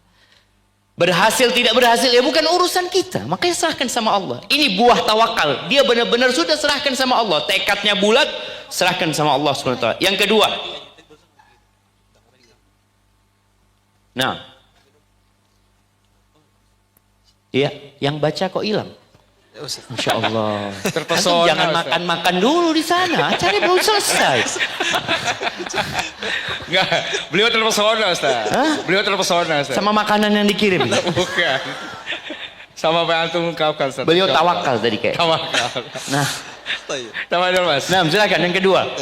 Berhasil tidak berhasil ya bukan urusan kita. Makanya serahkan sama Allah. Ini buah tawakal. Dia benar-benar sudah serahkan sama Allah. Tekadnya bulat, serahkan sama Allah SWT. Yang kedua. Nah. Iya, yang baca kok hilang? Masya Allah.
Terpesona,
Jangan
Ustaz.
makan-makan dulu di sana. Acaranya belum selesai.
Enggak, beliau terpesona, Ustaz.
Hah?
Beliau terpesona, Ustaz.
Sama makanan yang dikirim.
Bukan. Sama apa yang antum ungkapkan, Ustaz.
Beliau tawakal tadi kayak.
Tawakal.
Nah,
Tawadul, Mas.
nah silakan yang kedua.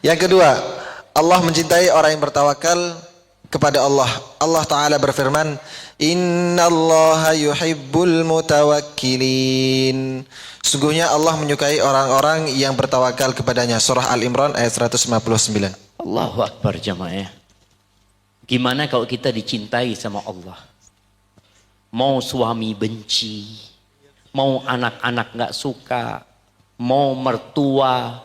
Yang kedua, Allah mencintai orang yang bertawakal kepada Allah. Allah Ta'ala berfirman, Innallaha yuhibbul mutawakkilin. Sungguhnya Allah menyukai orang-orang yang bertawakal kepadanya. Surah Al-Imran ayat 159.
Allahu Akbar jamaah. Gimana kalau kita dicintai sama Allah? Mau suami benci, mau anak-anak gak suka, mau mertua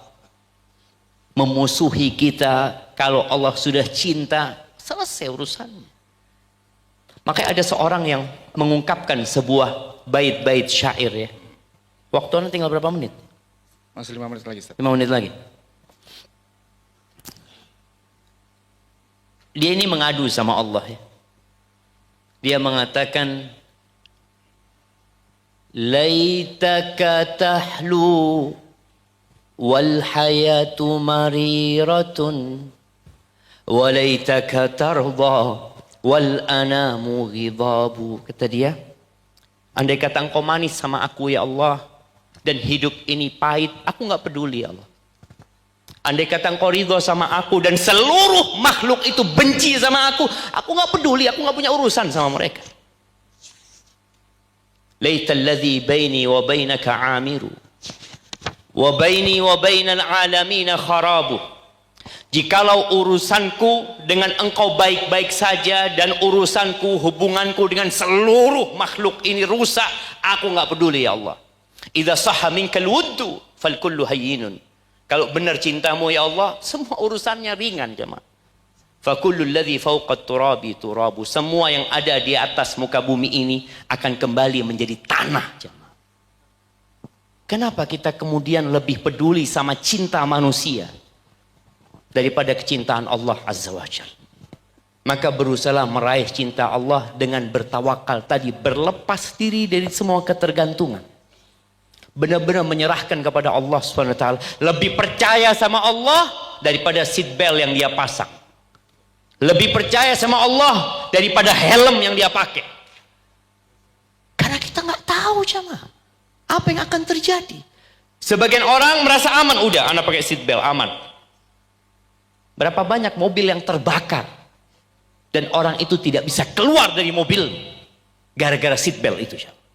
memusuhi kita, kalau Allah sudah cinta, selesai urusannya. Makanya ada seorang yang mengungkapkan sebuah bait-bait syair ya. Waktunya tinggal berapa menit?
Masih 5 menit lagi, Ustaz.
5 menit lagi. Dia ini mengadu sama Allah ya. Dia mengatakan laitaka tahlu wal hayatu mariratun walaitaka tarda wal anamu ghidabu. Kata dia, andai kata engkau manis sama aku ya Allah dan hidup ini pahit, aku nggak peduli ya Allah. Andai kata engkau ridho sama aku dan seluruh makhluk itu benci sama aku nggak peduli, aku nggak punya urusan sama mereka. Laital ladzi baini wa bainaka amiru wa baini wa bainal alamin kharabu. Jikalau urusanku dengan engkau baik-baik saja dan urusanku, hubunganku dengan seluruh makhluk ini rusak, aku nggak peduli ya Allah. Idza sahha minkal wuddu fal kullu hayyinun. Kalau benar cintamu ya Allah, semua urusannya ringan jemaah. Fa kullu alladhi fawqa turabi turabu. Semua yang ada di atas muka bumi ini akan kembali menjadi tanah jemaah. Kenapa kita kemudian lebih peduli sama cinta manusia daripada kecintaan Allah Azza wa Jalla? Maka berusaha meraih cinta Allah dengan bertawakal tadi, berlepas diri dari semua ketergantungan. Benar-benar menyerahkan kepada Allah SWT. Lebih percaya sama Allah daripada seat belt yang dia pasang. Lebih percaya sama Allah daripada helm yang dia pakai. Karena kita nggak tahu jamaah apa yang akan terjadi. Sebagian orang merasa aman, udah anak pakai seat belt aman. Berapa banyak mobil yang terbakar dan orang itu tidak bisa keluar dari mobil gara-gara seat belt itu jamaah.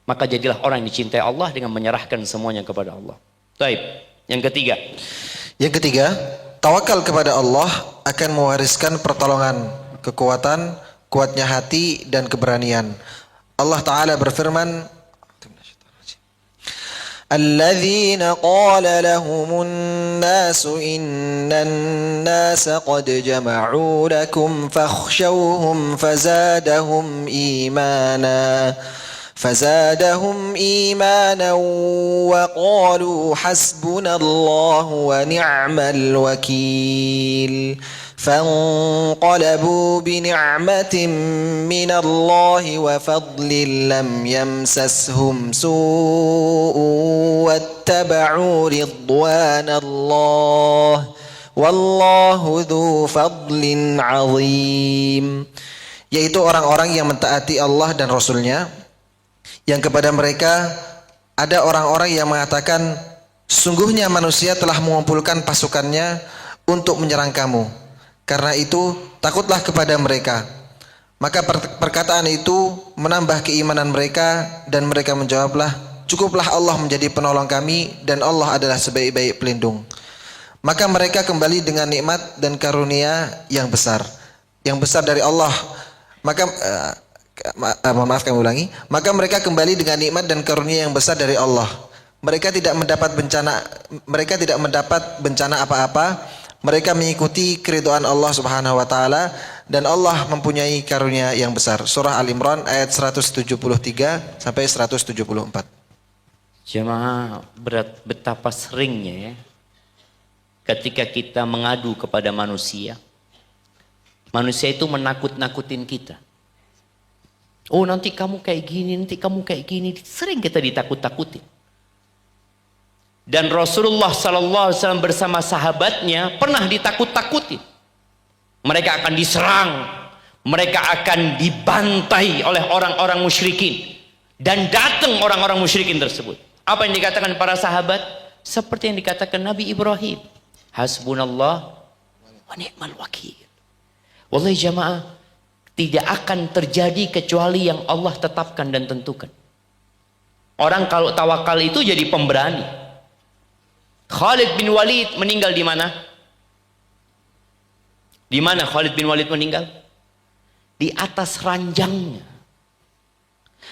Maka jadilah orang yang dicintai Allah dengan menyerahkan semuanya kepada Allah. Baik, yang ketiga.
Yang ketiga, tawakal kepada Allah akan mewariskan pertolongan, kekuatan, kuatnya hati dan keberanian. Allah Ta'ala berfirman, الذين قال لهم الناس إن الناس قد جمعوا لكم فاخشوهم فزادهم إيمانا وقالوا حسبنا الله ونعم الوكيل فانقلبوا بنعمة من الله وفضل لم يمسسهم سوء واتبعوا رضوان الله والله ذو فضل عظيم. Yaitu orang-orang yang mentaati Allah dan Rasulnya, yang kepada mereka ada orang-orang yang mengatakan, sungguhnya manusia telah mengumpulkan pasukannya untuk menyerang kamu. Karena itu takutlah kepada mereka. Maka perkataan itu menambah keimanan mereka, dan mereka menjawablah, cukuplah Allah menjadi penolong kami, dan Allah adalah sebaik-baik pelindung. Maka mereka kembali dengan nikmat dan karunia yang besar dari Allah. Maka maaf kami ulangi. Maka mereka kembali dengan nikmat dan karunia yang besar dari Allah. Mereka tidak mendapat bencana apa-apa. Mereka mengikuti keridhaan Allah Subhanahu wa taala, dan Allah mempunyai karunia yang besar. Surah Al-Imran ayat 173 sampai 174.
Jemaah, betapa seringnya ya ketika kita mengadu kepada manusia. Manusia itu menakut-nakutin kita. Oh, nanti kamu kayak gini, nanti kamu kayak gini. Sering kita ditakut-takutin. Dan Rasulullah SAW bersama sahabatnya pernah ditakut-takutin. Mereka akan diserang, mereka akan dibantai oleh orang-orang musyrikin. Dan datang orang-orang musyrikin tersebut. Apa yang dikatakan para sahabat? Seperti yang dikatakan Nabi Ibrahim. Hasbunallah wa ni'mal wakil. Wallahi jamaah, tidak akan terjadi kecuali yang Allah tetapkan dan tentukan. Orang kalau tawakal itu jadi pemberani. Khalid bin Walid meninggal di mana? Di mana Khalid bin Walid meninggal? Di atas ranjangnya.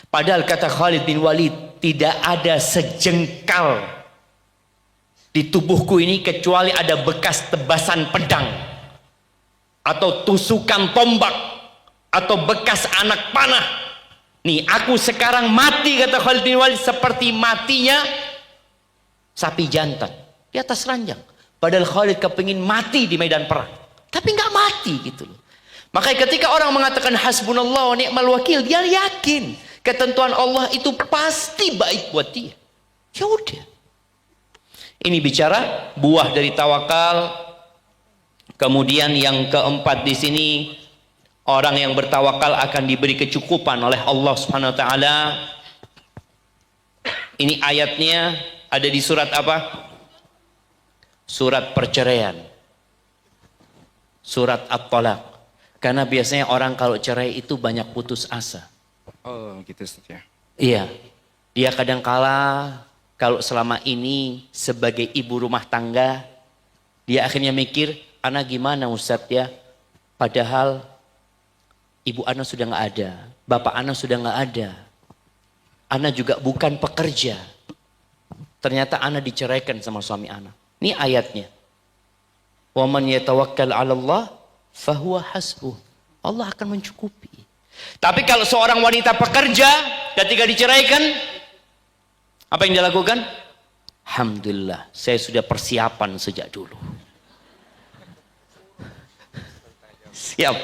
Padahal kata Khalid bin Walid, tidak ada sejengkal di tubuhku ini kecuali ada bekas tebasan pedang, atau tusukan tombak, atau bekas anak panah. Nih, aku sekarang mati, kata Khalid bin Walid, seperti matinya sapi jantan di atas ranjang. Padahal Khalid kepingin mati di medan perang, tapi nggak mati gitu loh. Makanya ketika orang mengatakan hasbunallah wa ni'mal wakil, dia yakin ketentuan Allah itu pasti baik buat dia. Ya udah. Ini bicara buah dari tawakal. Kemudian yang keempat di sini, orang yang bertawakal akan diberi kecukupan oleh Allah Subhanahu wa taala. Ini ayatnya ada di surat apa? Surat perceraian. Surat At-Talaq. Karena biasanya orang kalau cerai itu banyak putus asa.
Oh gitu Ustaz ya.
Iya. Dia kadangkala kalau selama ini sebagai ibu rumah tangga, dia akhirnya mikir, ana gimana Ustaz ya? Padahal ibu ana sudah nggak ada, bapak ana sudah nggak ada. Ana juga bukan pekerja. Ternyata ana diceraikan sama suami ana. Ini ayatnya. Wa man yatawakkal 'ala Allah fahuwa hasbuh. Allah akan mencukupi. Tapi kalau seorang wanita pekerja ketika diceraikan, apa yang dia lakukan? Alhamdulillah, saya sudah persiapan sejak dulu. Siap.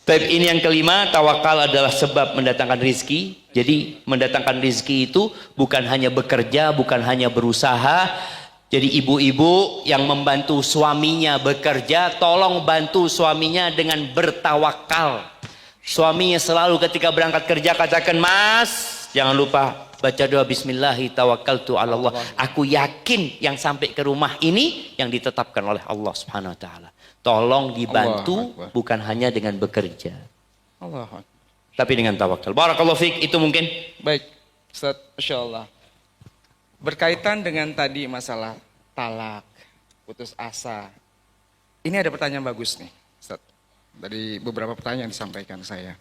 Tapi ini yang kelima, tawakal adalah sebab mendatangkan rizki. Jadi mendatangkan rizki itu bukan hanya bekerja, bukan hanya berusaha. Jadi ibu-ibu yang membantu suaminya bekerja, tolong bantu suaminya dengan bertawakal. Suaminya selalu ketika berangkat kerja katakan, Mas, jangan lupa baca doa Bismillahi tawakkaltu ala Allah. Aku yakin yang sampai ke rumah ini yang ditetapkan oleh Allah Subhanahu wa taala. Tolong dibantu bukan hanya dengan bekerja,
Allah.
tapi dengan tawakal. Barakallahu fiik, itu mungkin.
Baik, Ustaz, Masya Allah. Berkaitan dengan tadi masalah talak, putus asa. Ini ada pertanyaan bagus nih, Ustaz. Dari beberapa pertanyaan yang disampaikan saya.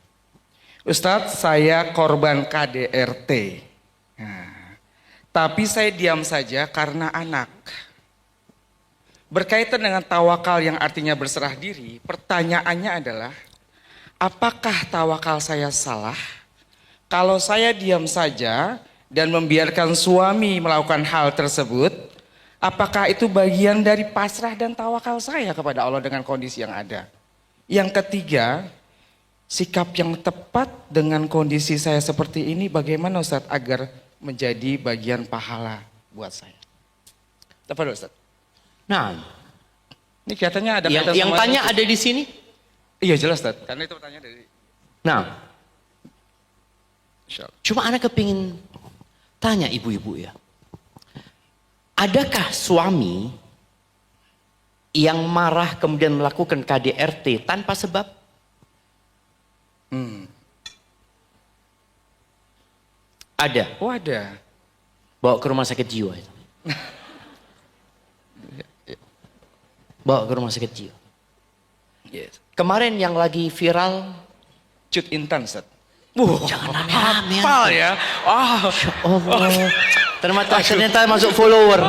Ustaz, saya korban KDRT. Nah, Tapi saya diam saja karena anak. Berkaitan dengan tawakal yang artinya berserah diri, pertanyaannya adalah, apakah tawakal saya salah? Kalau saya diam saja dan membiarkan suami melakukan hal tersebut, apakah itu bagian dari pasrah dan tawakal saya kepada Allah dengan kondisi yang ada? Yang ketiga, sikap yang tepat dengan kondisi saya seperti ini bagaimana Ustadz agar menjadi bagian pahala buat saya? Tepat Ustadz?
Nah,
Ini kelihatannya ada
yang tanya ada di sini.
Iya jelas Ustaz, karena itu pertanyaan dari
Nah,
Insya Allah.
cuma anak kepingin tanya ibu-ibu ya. Adakah suami yang marah kemudian melakukan KDRT tanpa sebab? Ada.
Oh ada.
Bawa ke rumah sakit jiwa itu. Bawa ke rumah sakit jiwa.
Yes.
Kemarin yang lagi viral.
Cut Intan Ustaz.
Jangan aneh-aneh.
Hafal ya. Ah,
Allah. Ternyata masuk follower.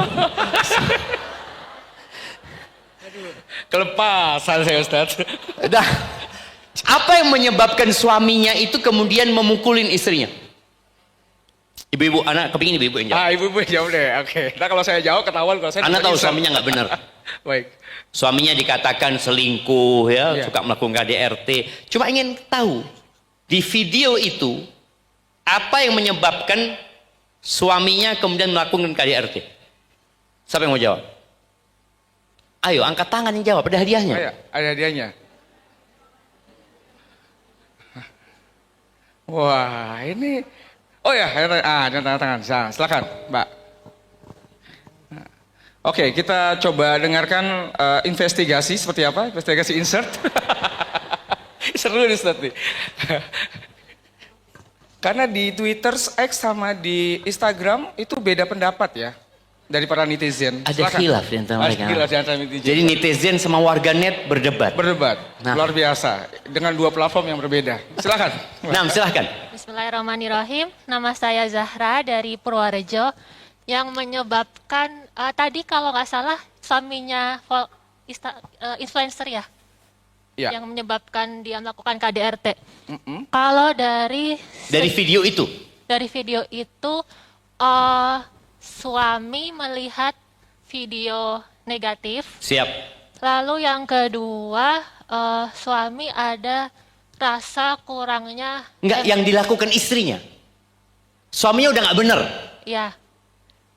kelepasan saya Ustaz.
Dah. Apa yang menyebabkan suaminya itu kemudian memukulin istrinya? Ibu-ibu, anak kepingin ibu-ibu yang jawab.
Ibu-ibu jawab deh. Oke. Nah kalau saya jawab ketahuan kalau saya.
Anak tahu
Islam.
suaminya nggak benar.
Baik.
Suaminya dikatakan selingkuh ya,
Iya.
suka melakukan KDRT. Cuma ingin tahu di video itu apa yang menyebabkan suaminya kemudian melakukan KDRT? Siapa yang mau jawab? Ayo angkat tangan yang jawab, ada hadiahnya.
Ayo, ada hadiahnya. Wah, ini oh ya, ada tanda tangan. Silakan, Mbak. Oke, kita coba dengarkan investigasi seperti apa? Investigasi insert. Seru nih Ustaz nih. Karena di Twitter, X sama di Instagram itu beda pendapat ya dari para netizen.
Ada
Silakan.
khilaf di antara mereka.
Ada khilaf di antara netizen.
Jadi netizen sama warganet berdebat.
Berdebat,
Nah.
luar biasa dengan dua platform yang berbeda. Silakan.
Nah, silahkan.
Bismillahirrahmanirrahim. Nama saya Zahra dari Purworejo. Yang menyebabkan tadi kalau nggak salah suaminya influencer ya,
Ya.
yang menyebabkan dia melakukan KDRT. Kalau dari
Video itu.
dari video itu suami melihat video negatif.
Siap.
Lalu yang kedua suami ada rasa kurangnya.
Enggak, yang dilakukan istrinya. Suaminya udah nggak bener.
Ya.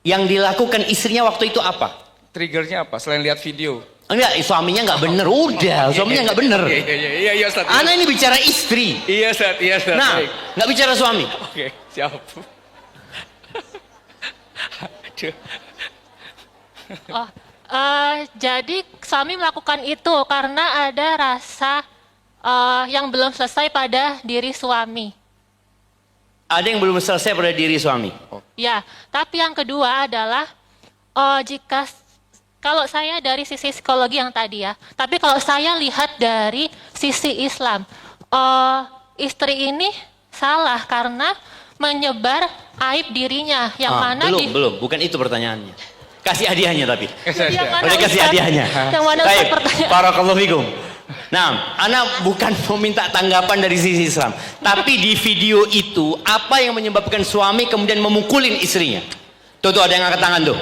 Yang dilakukan istrinya waktu itu apa?
Triggernya apa? Selain lihat video.
Enggak, suaminya nggak bener. Udah, suaminya nggak bener.
Iya Ustaz.
Anak ini bicara istri.
Iya Ustaz, iya Ustaz.
Nah,
Baik.
nggak bicara suami.
Oke, siap. Aduh.
Jadi suami melakukan itu karena ada rasa yang belum selesai pada diri suami.
Ada yang belum selesai pada diri suami.
Ya, tapi yang kedua adalah kalau saya dari sisi psikologi yang tadi ya, tapi kalau saya lihat dari sisi Islam, istri ini salah karena menyebar aib dirinya yang mana
belum, bukan itu pertanyaannya. Kasih hadiahnya tapi.
Yang mana
Udah kasih
Ustaz?
hadiahnya.
Yang mana Ustaz
Baik,
pertanyaan?
barakallahu fikum. Nah, Ana bukan meminta tanggapan dari sisi Islam, tapi di video itu apa yang menyebabkan suami kemudian memukulin istrinya? Tuh ada yang angkat tangan tuh.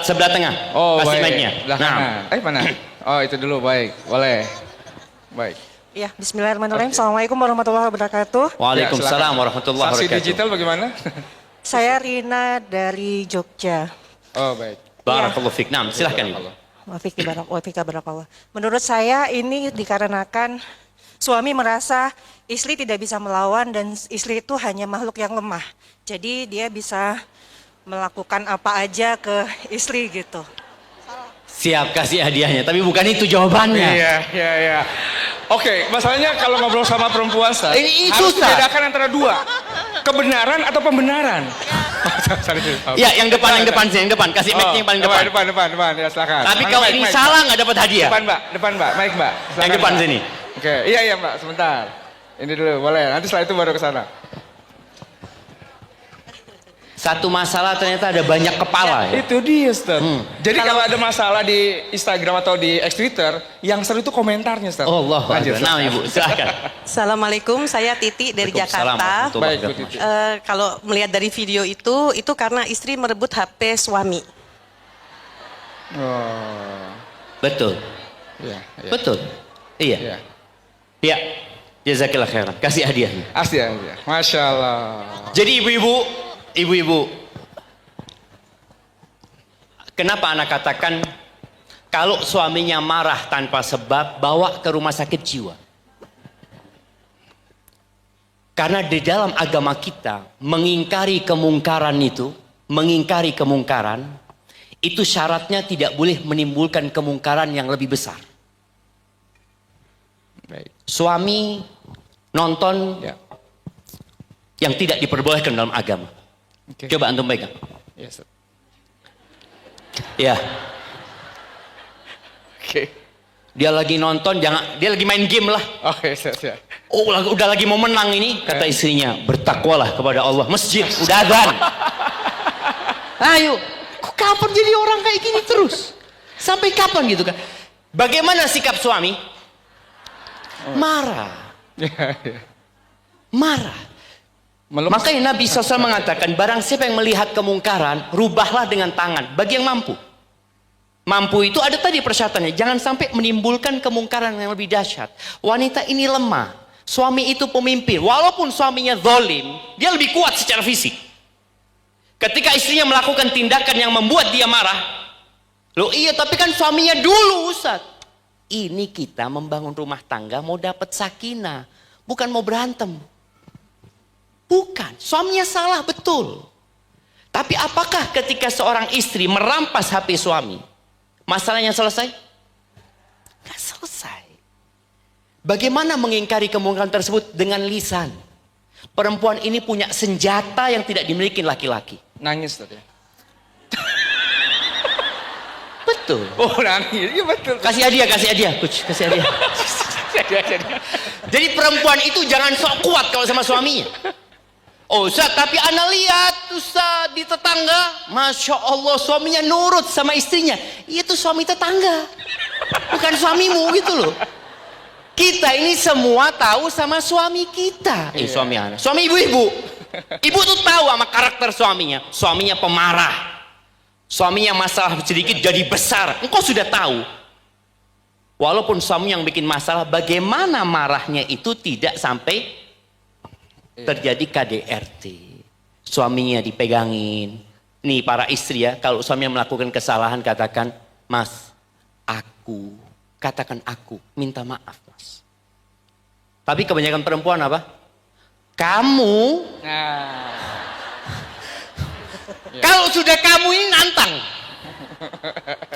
Sebelah tengah.
Oh,
Kasih
baik.
mic-nya.
Belah kanan. Mana? Oh, itu dulu, baik. Boleh. Baik.
Ya, bismillahirrahmanirrahim. Assalamualaikum warahmatullahi wabarakatuh.
Waalaikumsalam
silakan.
warahmatullahi
Saksi
wabarakatuh.
digital bagaimana?
Saya Rina dari Jogja.
Oh, baik.
Barakallahu fik. Nah, silahkan Ibu.
Wafika barakallah. Menurut saya ini dikarenakan suami merasa istri tidak bisa melawan dan istri itu hanya makhluk yang lemah. Jadi dia bisa melakukan apa aja ke istri gitu.
Siap kasih hadiahnya, tapi bukan itu jawabannya.
Iya. Oke, masalahnya kalau ngobrol sama perempuan, Ustaz,
Ini
harus
susah.
membedakan antara dua. Kebenaran atau pembenaran.
Ya, yang depan sih, yang depan. Kasih mic-nya yang paling depan.
Depan. Ya, silakan.
Tapi
Mana
kalau
mic,
ini
mic,
salah
Mbak?
nggak dapat hadiah.
Depan, Mbak. Mic, Mbak. Silakan,
Yang depan
Mbak.
sini.
Oke, iya, Mbak. Sebentar. Ini dulu, boleh. Nanti setelah itu baru ke sana.
Satu masalah ternyata ada banyak kepala ya.
Itu dia, Ustaz. Jadi kalau ada masalah di Instagram atau di X Twitter, yang seru itu komentarnya, Ustaz.
Oh Allah,
Lanjut, Ustaz.
nah Ibu, silakan.
Assalamualaikum, saya Titi dari
Waalaikumsalam
Jakarta.
warahmatullahi
Baik, Bu
wabarakatuh.
Titi.
Kalau melihat dari video itu karena istri merebut HP suami.
Oh,
Betul,
iya, iya.
betul. Iya.
Iya.
Ya, jazakillah khairan. Kasih hadiahnya.
Asli ya. Masya Allah.
Jadi ibu-ibu, kenapa anak katakan kalau suaminya marah tanpa sebab, bawa ke rumah sakit jiwa. Karena di dalam agama kita, mengingkari kemungkaran itu syaratnya tidak boleh menimbulkan kemungkaran yang lebih besar.
Baik.
Suami nonton
Ya.
yang tidak diperbolehkan dalam agama.
Oke.
Coba antum pegang.
Ya, Ustaz.
Ya,
Oke.
dia lagi nonton, dia lagi main game lah.
Oke, Ustaz, ya.
Oh, udah lagi mau menang ini, kata istrinya, bertakwalah kepada Allah. Masjid, udah azan. Ayo, kok kapan jadi orang kayak gini terus? Sampai kapan gitu kan? Bagaimana sikap suami? Marah. Marah. Makanya Nabi SAW mengatakan, barang siapa yang melihat kemungkaran, rubahlah dengan tangan, bagi yang mampu. Mampu itu ada tadi persyaratannya, jangan sampai menimbulkan kemungkaran yang lebih dahsyat. Wanita ini lemah, suami itu pemimpin, walaupun suaminya zalim, dia lebih kuat secara fisik. Ketika istrinya melakukan tindakan yang membuat dia marah, loh iya tapi kan suaminya dulu Ustaz. Ini kita membangun rumah tangga mau dapat sakinah, bukan mau berantem. Bukan, suaminya salah betul. Tapi apakah ketika seorang istri merampas HP suami, masalahnya selesai? Nggak selesai. Bagaimana mengingkari kemungkaran tersebut? Dengan lisan. Perempuan ini punya senjata yang tidak dimiliki laki-laki.
Nangis tadi.
Betul.
Oh, nangis. Iya betul.
Kasih hadiah, Coach. Kasih hadiah. Jadi perempuan itu jangan sok kuat kalau sama suaminya. Oh Ustaz, tapi ana lihat Ustaz di tetangga, Masya Allah suaminya nurut sama istrinya. Itu suami tetangga, bukan suamimu gitu loh. Kita ini semua tahu sama suami kita. Suami anak, suami ibu-ibu. Ibu tuh tahu sama karakter suaminya. Suaminya pemarah. Suaminya masalah sedikit jadi besar. Engkau sudah tahu. Walaupun suami yang bikin masalah, bagaimana marahnya itu tidak sampai terjadi KDRT. Suaminya dipegangin. Nih para istri ya, kalau suaminya melakukan kesalahan katakan, Mas, katakan aku, minta maaf Mas. Tapi kebanyakan perempuan apa? Kamu. Kalau sudah kamu ini nantang.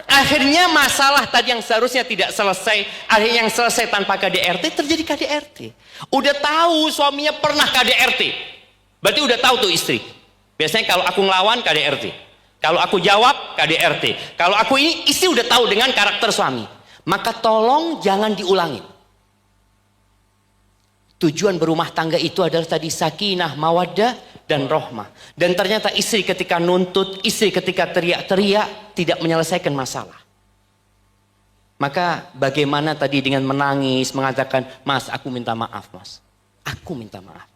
Akhirnya masalah tadi yang seharusnya tidak selesai, akhirnya yang selesai tanpa KDRT terjadi KDRT. Udah tahu suaminya pernah KDRT, berarti udah tahu tuh istri. Biasanya kalau aku ngelawan KDRT, kalau aku jawab KDRT, kalau aku ini istri udah tahu dengan karakter suami. Maka tolong jangan diulangin. Tujuan berumah tangga itu adalah tadi sakinah, mawaddah, dan rohmah. Dan ternyata istri ketika nuntut, istri ketika teriak-teriak tidak menyelesaikan masalah. Maka bagaimana tadi dengan menangis, mengatakan, Mas aku minta maaf Mas. Aku minta maaf.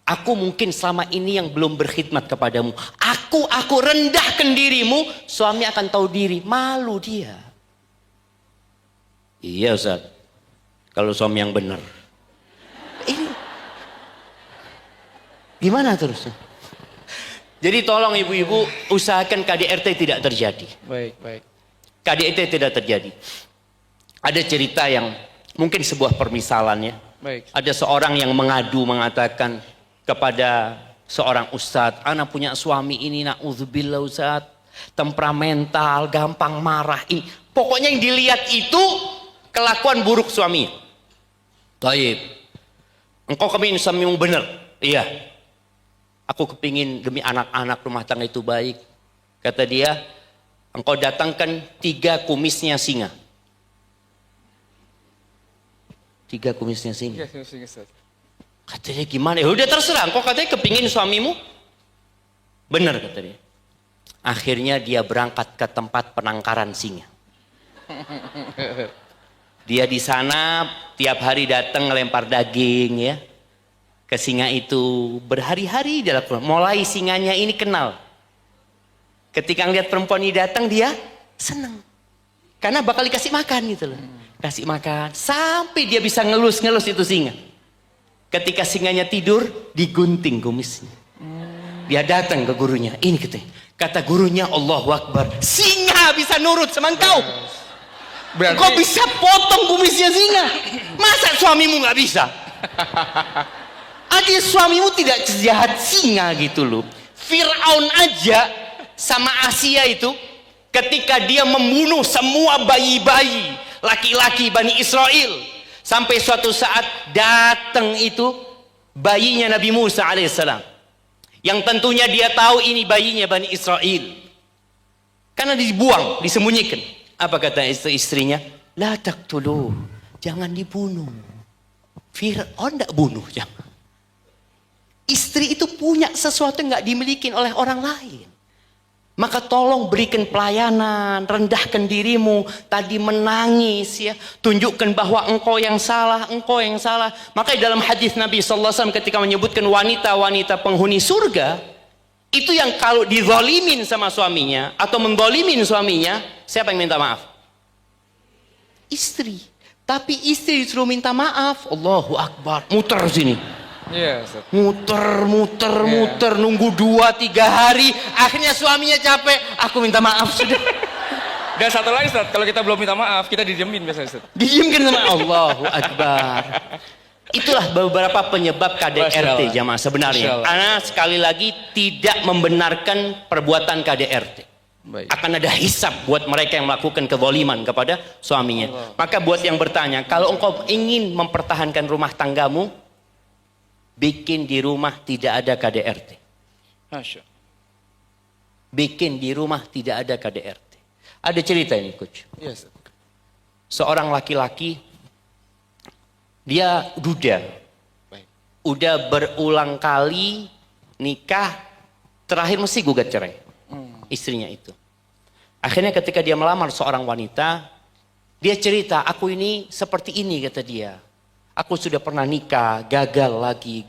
Aku mungkin selama ini yang belum berkhidmat kepadamu. Aku rendahkan dirimu, suami akan tahu diri, malu dia. Iya Ustaz, kalau suami yang benar. Ini gimana terus? Jadi tolong ibu-ibu usahakan KDRT tidak terjadi.
Baik.
KDRT tidak terjadi. Ada cerita yang mungkin sebuah permisalan ya.
Baik.
Ada seorang yang mengadu mengatakan kepada seorang ustadz, anak punya suami ini na'udzubillah ustadz, temperamental, gampang marah ini. Pokoknya yang dilihat itu kelakuan buruk suaminya. Taib. Engkau kepingin suamimu benar? Iya. Aku kepingin demi anak-anak rumah tangga itu baik. Kata dia, engkau datangkan 3 kumisnya singa. 3 kumisnya singa. Katanya gimana? Ya udah terserah, engkau katanya kepingin suamimu Benar kata dia. Akhirnya dia berangkat ke tempat penangkaran singa. Dia di sana tiap hari datang ngelempar daging ya ke singa itu, berhari-hari dia lakukan. Mulai singanya ini kenal. Ketika ngeliat perempuan ini datang dia senang. Karena bakal dikasih makan gitu loh. Kasih makan sampai dia bisa ngelus-ngelus itu singa. Ketika singanya tidur, digunting kumisnya. Dia datang ke gurunya. Ini kata gurunya, Allahu Akbar. Singa bisa nurut sama engkau.
Berarti
Kau bisa potong kumisnya singa. Masa suamimu nggak bisa? Adik suamimu tidak sejahat singa gitu loh. Fir'aun aja sama Asia itu, ketika dia membunuh semua bayi-bayi laki-laki Bani Israel, sampai suatu saat datang itu bayinya Nabi Musa alaihissalam, yang tentunya dia tahu ini bayinya Bani Israel, karena dibuang, disembunyikan. Apa kata istrinya? La taqtuluh, jangan dibunuh. Fir'aun tidak bunuh, jangan. Istri itu punya sesuatu yang nggak dimiliki oleh orang lain. Maka tolong berikan pelayanan, rendahkan dirimu. Tadi menangis ya, tunjukkan bahwa engkau yang salah, engkau yang salah. Maka dalam hadis Nabi SAW ketika menyebutkan wanita-wanita penghuni surga, itu yang kalau dizalimin sama suaminya atau menzalimin suaminya, siapa yang minta maaf? Istri. Tapi istri disuruh minta maaf. Allahu Akbar, muter sini.
Iya, Ustaz.
Muter, nunggu 2-3 hari, akhirnya suaminya capek, aku minta maaf sudah.
Dan satu lagi, Ustaz, kalau kita belum minta maaf, kita didiemin biasanya, Ustaz.
Didiamkan sama Allahu Akbar. Itulah beberapa penyebab
Masya
KDRT
Allah.
jamaah
Masya
sebenarnya.
Allah.
Karena sekali lagi tidak membenarkan perbuatan KDRT.
Baik.
Akan ada hisab buat mereka yang melakukan kezaliman kepada suaminya. Maka buat yang bertanya, kalau engkau ingin mempertahankan rumah tanggamu, bikin di rumah tidak ada KDRT.
Masya.
Bikin di rumah tidak ada KDRT. Ada cerita ini, Coach.
Iya, Ustaz.
Seorang laki-laki, dia duda.
Baik.
Udah berulang kali nikah, terakhir mesti gugat cerai. Istrinya itu. Akhirnya ketika dia melamar seorang wanita, dia cerita, aku ini seperti ini kata dia. Aku sudah pernah nikah, gagal lagi,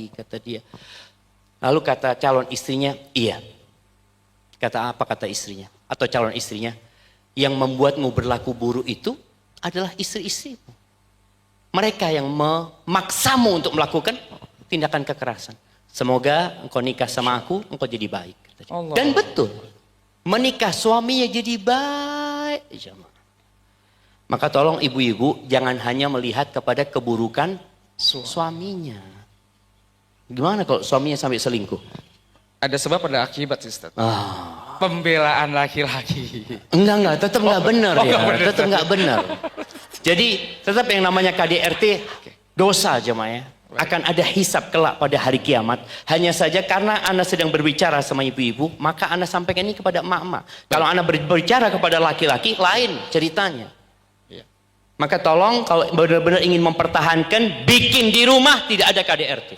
kata dia. Lalu kata calon istrinya, iya. Kata apa kata istrinya? Atau calon istrinya, yang membuatmu berlaku buruk itu adalah istri-istrimu. Mereka yang memaksamu untuk melakukan tindakan kekerasan. Semoga engkau nikah sama aku, engkau jadi baik. Kata dia.
Allah.
Dan betul, menikah suaminya jadi baik. Maka tolong ibu-ibu jangan hanya melihat kepada keburukan suaminya. Gimana kalau suaminya sampai selingkuh?
Ada sebab, ada akibat, Ustaz. Pembelaan laki-laki.
Enggak, tetap enggak benar ya.
enggak benar.
Tetap enggak benar. Jadi tetap yang namanya KDRT dosa jemaah ya. Akan ada hisab kelak pada hari kiamat. Hanya saja karena Anda sedang berbicara sama ibu-ibu, maka Anda sampaikan ini kepada emak-emak. Kalau Anda berbicara kepada laki-laki, lain ceritanya. Maka tolong kalau benar-benar ingin mempertahankan, bikin di rumah tidak ada KDRT.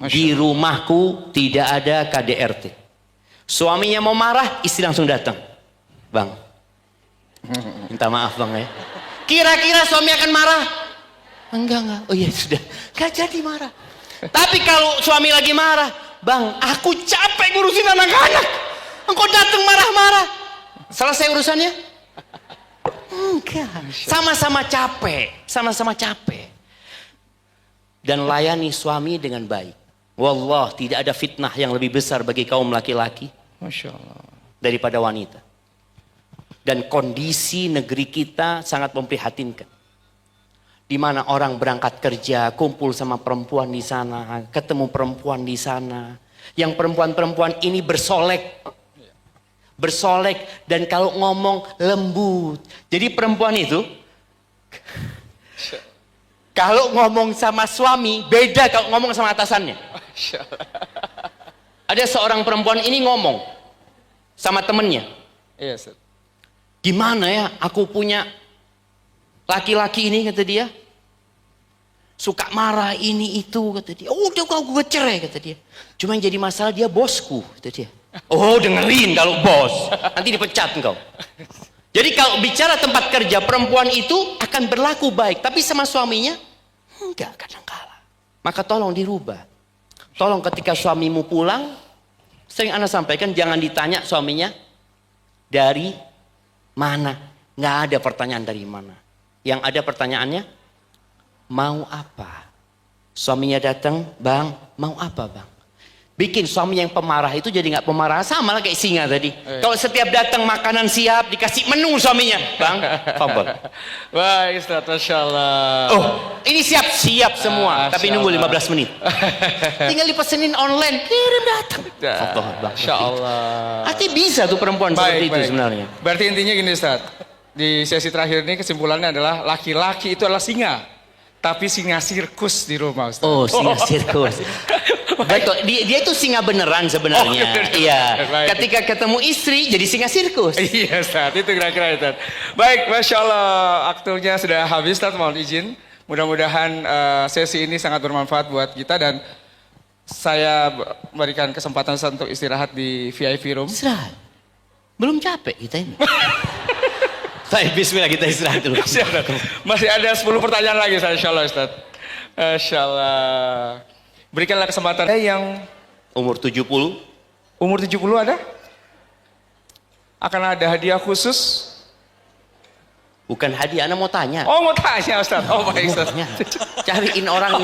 Di rumahku tidak ada KDRT. Suaminya mau marah, istri langsung datang. Bang, minta maaf bang ya. Kira-kira suami akan marah? Enggak. Oh iya sudah, gak jadi marah. Tapi kalau suami lagi marah, bang, aku capek ngurusin anak-anak. Engkau datang marah-marah. Selesai urusannya? Enggak. Sama-sama capek. Dan layani suami dengan baik. Wallah, tidak ada fitnah yang lebih besar bagi kaum laki-laki
Masya Allah.
daripada wanita. Dan kondisi negeri kita sangat memprihatinkan. Di mana orang berangkat kerja, kumpul sama perempuan di sana, ketemu perempuan di sana. Yang perempuan-perempuan ini bersolek, dan kalau ngomong lembut. Jadi perempuan itu kalau ngomong sama suami beda kalau ngomong sama atasannya. Ada seorang perempuan ini ngomong sama temennya,
Iya, Ustaz.
gimana ya aku punya laki-laki ini, kata dia, suka marah ini itu, kata dia. Oh, udah gue cerai, kata dia. Cuma yang jadi masalah dia bosku, kata dia. Oh, dengerin kalau bos, nanti dipecat engkau. Jadi kalau bicara tempat kerja, perempuan itu akan berlaku baik, tapi sama suaminya enggak kadang-kala. Maka tolong dirubah. Tolong ketika suamimu pulang, sering Anda sampaikan jangan ditanya suaminya dari mana. Nggak ada pertanyaan dari mana. Yang ada pertanyaannya, mau apa? Suaminya datang, bang, mau apa bang? Bikin suami yang pemarah itu jadi nggak pemarah, sama lah kayak singa tadi. Kalau setiap datang makanan siap, dikasih menu suaminya, bang, fabel.
Baik Ustaz, Masya Allah.
Oh, ini siap semua,
Masya
tapi nunggu
Allah.
15 menit. Tinggal dipesenin online, kirim datang. Fabel, bang.
Masya Allah.
Artinya bisa tuh perempuan seperti itu sebenarnya.
Berarti intinya gini Ustaz, di sesi terakhir ini kesimpulannya adalah laki-laki itu adalah singa, tapi singa sirkus di rumah Ustaz.
Oh, singa sirkus. Betul, dia itu singa beneran sebenarnya. Iya.
Baik.
Ketika ketemu istri jadi singa sirkus.
Iya Ustaz, itu kira-kira Ustaz. Baik, Masya Allah, waktunya sudah habis Ustaz, mohon izin. Mudah-mudahan sesi ini sangat bermanfaat buat kita dan saya berikan kesempatan Ustaz untuk istirahat di VIP room.
Istirahat. Belum capek kita ini. Baik, bismillah kita istirahat dulu.
Masih ada 10 pertanyaan lagi Ustaz, Insya Allah Ustaz. Masya Allah. Berikanlah kesempatan yang
Umur 70.
umur 70 ada? Akan ada hadiah khusus?
Bukan hadiah, Anda mau tanya.
Oh mau tanya Ustaz. Oh baik Ustaz.
Cariin orang